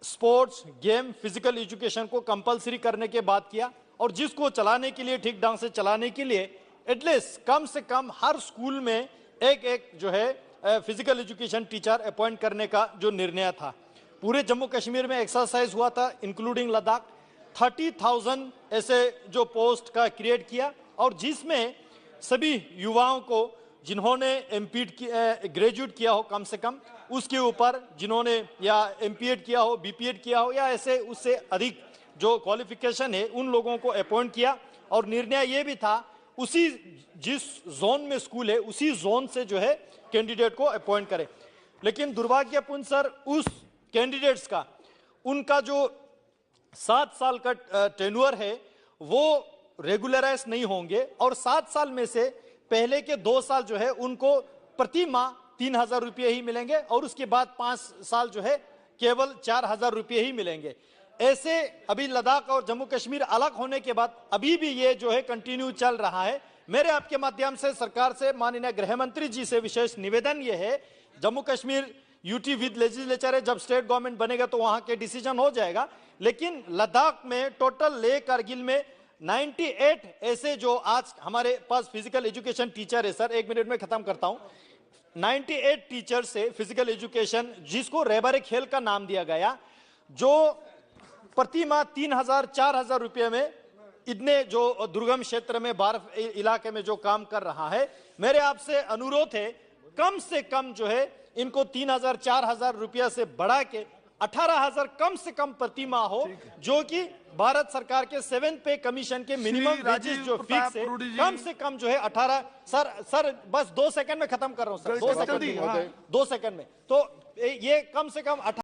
स्पोर्ट्स, गेम, फिजिकल एजुकेशन को कंपलसरी करने के बात किया, और जिसको चलाने के लिए, ठीक ढंग से चलाने के लिए एटलीस्ट कम से कम हर स्कूल में एक जो है फिजिकल एजुकेशन टीचर अपॉइंट करने का जो निर्णय था। पूरे जम्मू कश्मीर में एक्सरसाइज हुआ था इंक्लूडिंग लद्दाख। 30,000 ऐसे जो पोस्ट का क्रिएट किया और जिसमें सभी युवाओं को जिन्होंने ग्रेजुएट किया हो कम से कम, उसके ऊपर जिन्होंने या एमपीएड किया हो, बीपीएड किया हो या ऐसे उससे अधिक जो क्वालिफिकेशन है उन लोगों को अपॉइंट किया। और निर्णय ये भी था उसी जिस जोन में स्कूल है उसी जोन से जो है कैंडिडेट को अपॉइंट करे। लेकिन दुर्भाग्यपूर्ण सर उस कैंडिडेट्स का उनका जो 7 साल का टेन्योर है वो रेगुलराइज नहीं होंगे और 7 साल में से पहले के 2 साल जो है उनको प्रति माह 3,000 रुपये ही मिलेंगे और उसके बाद 5 साल जो है केवल 4,000 रुपये ही मिलेंगे। ऐसे अभी लद्दाख और जम्मू कश्मीर अलग होने के बाद अभी भी ये जो है कंटिन्यू चल रहा है। मेरे आपके माध्यम से सरकार से माननीय गृह मंत्री जी से विशेष निवेदन ये है, Jammu Kashmir UT with legislature है, जब स्टेट गवर्नमेंट बनेगा तो वहां के डिसीजन हो जाएगा, लेकिन लद्दाख में टोटल लेह कारगिल में 98 ऐसे जो आज हमारे पास फिजिकल एजुकेशन टीचर है, सर 1 मिनट में खत्म करता हूं, 98 टीचर से फिजिकल एजुकेशन जिसको रहबर खेल का नाम दिया गया, जो प्रति माह 3,000-4,000 रुपये में इतने जो दुर्गम क्षेत्र में बर्फ इलाके में जो काम कर रहा है। मेरे आपसे अनुरोध है कम से कम जो है इनको 3,000-4,000 रुपया से बढ़ा के 18,000 कम से कम प्रति माह हो, जो कि भारत सरकार के 7th पे कमीशन के मिनिमम वेजेस जो फिक्स है कम से कम जो है 18। सर बस 2 सेकंड में खत्म कर रहा हूं सर, 2 सेकंड में, तो ये कम से कम